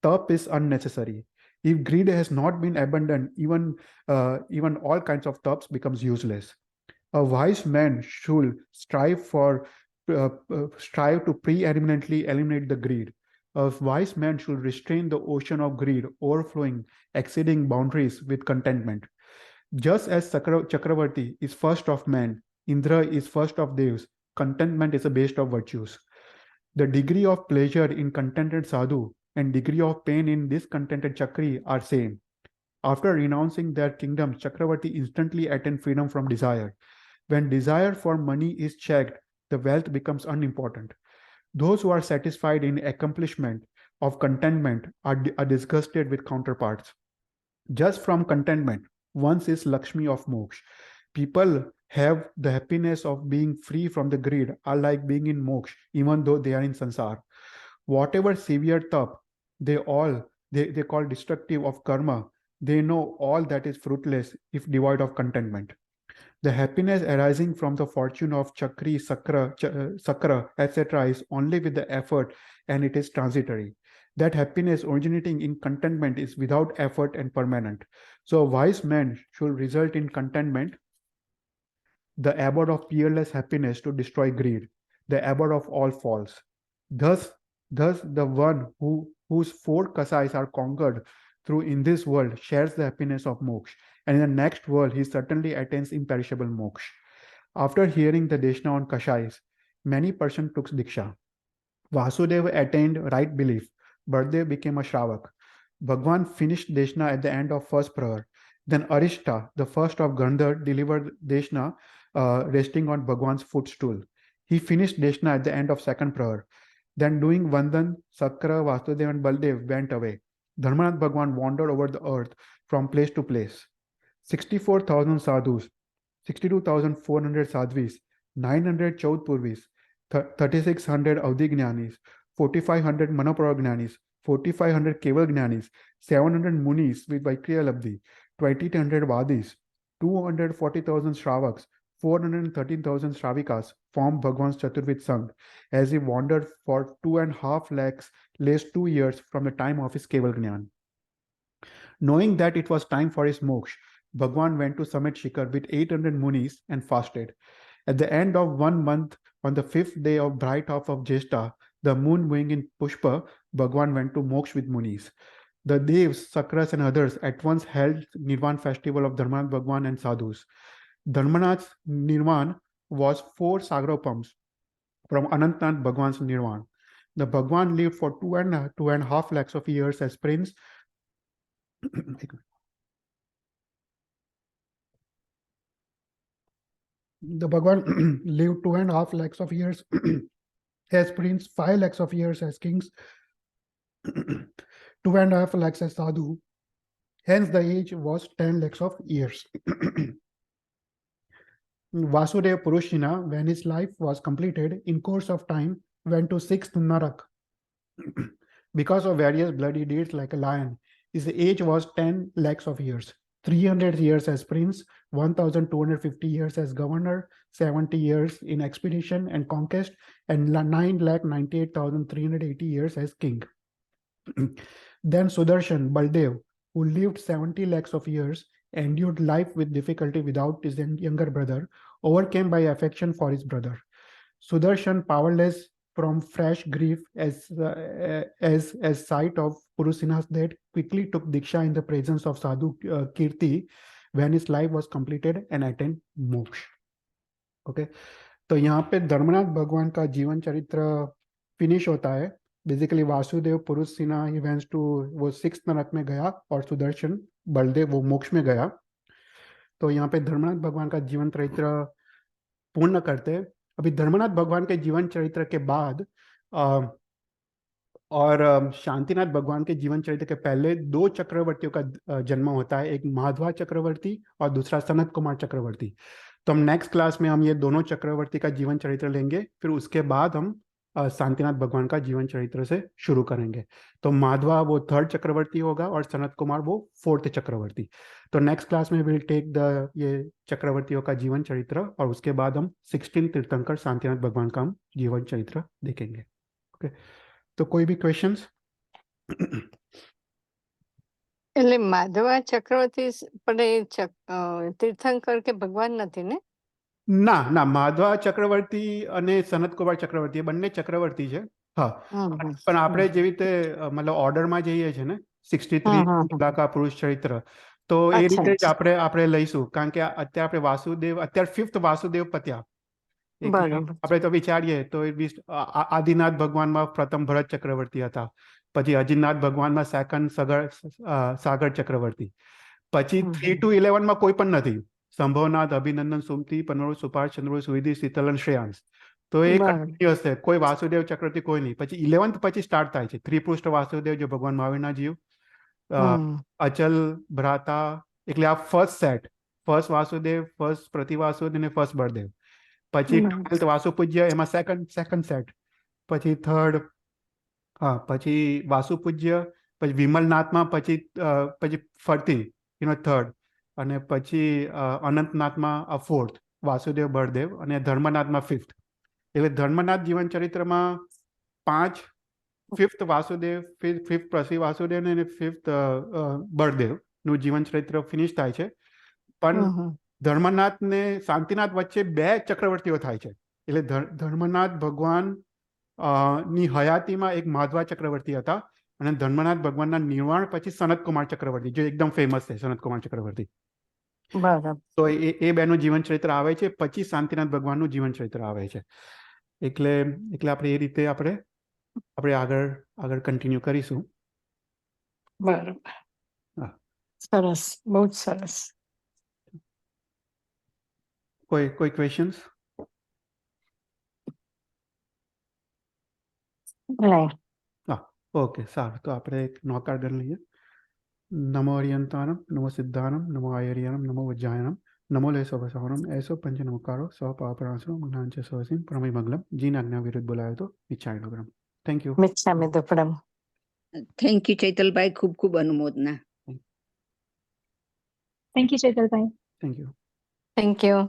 Speaker 1: tap is unnecessary. If greed has not been abandoned, even all kinds of taps becomes useless. A wise man should strive to preeminently eliminate the greed. A wise man should restrain the ocean of greed, overflowing, exceeding boundaries with contentment. Just as Chakravarti is first of man, Indra is first of devs, contentment is the base of virtues. The degree of pleasure in contented sadhu and degree of pain in discontented chakri are same. After renouncing their kingdoms, Chakravarti instantly attained freedom from desire. When desire for money is checked, the wealth becomes unimportant. Those who are satisfied in accomplishment of contentment are disgusted with counterparts. Just from contentment, once is Lakshmi of moksha. People have the happiness of being free from the greed, are like being in moksha, even though they are in sansar. Whatever severe tap they call destructive of karma, they know all that is fruitless if devoid of contentment. The happiness arising from the fortune of chakri, sakra, etc. is only with the effort and it is transitory. That happiness originating in contentment is without effort and permanent. So a wise man should result in contentment, the abode of peerless happiness to destroy greed, the abode of all falls. Thus, thus the one whose four kasais are conquered through in this world shares the happiness of moksha, and in the next world he certainly attains imperishable moksha. After hearing the Deshna on kashais, many persons took Diksha. Vasudeva attained right belief. Baldev became a Shravak. Bhagwan finished Deshna at the end of first prayer. Then Arishta, the first of Gandhar, delivered Deshna resting on Bhagwan's footstool. He finished Deshna at the end of second prayer. Then doing Vandan, Sakra, Vasudeva and Baldev went away. Dharmanath Bhagwan wandered over the earth from place to place. 64,000 sadhus, 62,400 sadhvis, 900 Chaudpurvis, 3,600 Avdi Gnanis, 4,500 Manapura 4,500 Keval Gnanis, 700 Munis with Vaikriya Labdhi, 2,800 Vadis, 240,000 Shravaks, 413,000 Shravikas formed Bhagwan's Chaturvid Sangh as he wandered for 2.5 lakhs less 2 years from the time of his Keval Gnan. Knowing that it was time for his moksha, Bhagwan went to Summit Shikhar with 800 Munis and fasted. At the end of 1 month, on the 5th day of bright half of Jeshta, the moon moving in Pushpa, Bhagwan went to moksha with Munis. The Devs, Sakras and others at once held Nirvan festival of Dharmanath Bhagwan and Sadhus. Dharmanath's Nirvan was 4 Sagropams from Anantnath Bhagwan's Nirvan. The Bhagwan lived for 2.5 lakhs of years as prince. The Bhagwan lived 2.5 lakhs of years as prince, 5 lakhs of years as kings, 2.5 lakhs as sadhu. Hence, the age was 10 lakhs of years. Vasudeva Purushina, when his life was completed, in course of time, went to 6th Narak. Because of various bloody deeds like a lion, his age was 10 lakhs of years. 300 years as prince, 1,250 years as governor, 70 years in expedition and conquest, and 9,98,380 years as king. Then Sudarshan, Baldev, who lived 70 lakhs of years, endured life with difficulty without his younger brother, overcame by affection for his brother. Sudarshan, powerless from fresh grief as sight of Purusina's death, quickly took Diksha in the presence of Sadhu Kirti when his life was completed and attained moksha. Okay, तो यहाँ पे धर्मनाथ भगवान का जीवन चरित्र finish होता है. Basically Vasudev पुरुषसिना ही वेंस टू वो 6th नरक में गया और सुदर्शन बलदेव वो मोक्ष में गया. तो यहाँ पे धर्मनाथ भगवान का जीवन चरित्र पूर्ण करते हैं. अभी धर्मनाथ भगवान के जीवन चरित्र के बाद और शांतिनाथ भगवान के जीवन चरित्र के पहले 2 चक्रवर्तियों का जन्म होता है, एक माधवा चक्रवर्ती और दूसरा सनत कुमार चक्रवर्ती. तो हम नेक्स्ट क्लास में हम ये दोनों चक्रवर्ती का जीवन चरित्र लेंगे, फिर उसके बाद हम शांतिनाथ भगवान का जीवन चरित्र से शुरू करेंगे. तो माधवा वो 3rd चक्रवर्ती होगा और सनत कुमार वो 4th चक्रवर्ती. तो नेक्स्ट क्लास में विल टेक द ये चक्रवर्तियों का जीवन चरित्र और उसके बाद हम 16 तीर्थंकर शांतिनाथ भगवान का हम जीवन चरित्र देखेंगे. ओके, तो कोई भी क्वेश्चंस?
Speaker 2: એટલે માધવા ચક્રવર્તી પણ એ તીર્થંકર કે ભગવાન નથી ને?
Speaker 1: ના ના, માધવા ચક્રવર્તી અને સનતકુમાર ચક્રવર્તી એ બંને ચક્રવર્તી છે. હા, પણ આપણે જેવી રીતે મતલબ ઓર્ડરમાં જઈએ છીએ ને, 63 લાખા પુરુષ ચરિત્ર, તો એ રીતે જ આપણે લઈશું. કારણ કે અત્યારે આપણે વાસુદેવ, અત્યારે 5th વાસુદેવ પત્યા, એટલે આપણે તો વિચારીએ તો આદિનાથ ભગવાનમાં પ્રથમ ભરત ચક્રવર્તી હતા, પછી અજીનાથ ભગવાનમાં સેકન્ડ સાગર ચક્રવર્તી, પછી 3 to 11 માં કોઈ પણ નથી. સંભવનાથ, અભિનંદન, સુમતિ, પનોર, સુપાર, ચંદ્ર, સુવિધિ, શીતલ, શ્રેયાંશ. તો એ કન્ટિન્યુઅસ છે, કોઈ વાસુદેવ ચક્રવર્તી કોઈ નહીં. પછી 11th પછી સ્ટાર્ટ થાય છે ત્રિપૃષ્ઠ વાસુદેવ, જે ભગવાન મહાવીરના જીવ, અચલ, ભ્રાતા, એટલે આ first set, first Vasudev, first પ્રતિવાસુદેવ અને ફર્સ્ટ બળદેવ. પછી 12th વાસુપૂજ્ય, એમાં સેકન્ડ સેટ. પછી થર્ડ, હા, પછી વાસુપૂજ્ય, પછી વિમલનાથમાં પછી ફરતી થર્ડ, અને પછી અનંતનાથમાં આ ફોર્થ, વાસુદેવ બળદેવ, અને ધર્મનાથમાં 5th. એટલે ધર્મનાથ જીવન ચરિત્રમાં 5, 5th વાસુદેવ, 5th પ્રસિદ્ધ વાસુદેવ અને 5th બળદેવ નું જીવન ચરિત્ર ફિનિશ થાય છે. પણ ધર્મનાથ ને શાંતિનાથ વચ્ચે 2 ચક્રવર્તીઓ થાય છે. એટલે ધર્મનાથ ભગવાન ની હયાતીમાં એક માધવા ચક્રવર્તી હતા, અને ધર્મનાથ ભગવાનના નિર્વાણ પછી સનતકુમાર ચક્રવર્તી, જે એકદમ ફેમસ છે, સનતકુમાર ચક્રવર્તી. તો એ બેનું જીવન ચરિત્ર આવે છે, પછી શાંતિનાથ ભગવાનનું જીવન ચરિત્ર આવે છે. એટલે આપણે એ રીતે આપણે આગળ કન્ટિન્યુ કરીશું.
Speaker 2: બરાબર, સરસ, બહુ જ સરસ.
Speaker 1: કોઈ ક્વેશ્ચન્સ? હા, ઓકે, સારું. તો આપણે એક નોકાર ગણ લઈએ. નમો અરિયંતાનમ, નમો સિદ્ધાનમ, નમો આયર્યાનમ, નમો વજ્જાયનમ, નમો લેસો વસાવનમ, એસો પંચ નમકારો, સ્વ પાપરાશનો, જ્ઞાનચ સવસિમ, પ્રમય મંગલમ. જીન આજ્ઞા વિરુદ્ધ બોલાયો તો મિચ્છામિદુક્કડમ. Thank you.
Speaker 2: મિચ્છામિદુક્કડમ.
Speaker 3: થેન્ક યુ ચૈતલભાઈ, ખૂબ ખૂબ અનુમોદના.
Speaker 4: Thank you Chaitalbhai.
Speaker 1: Thank you.
Speaker 2: Thank you.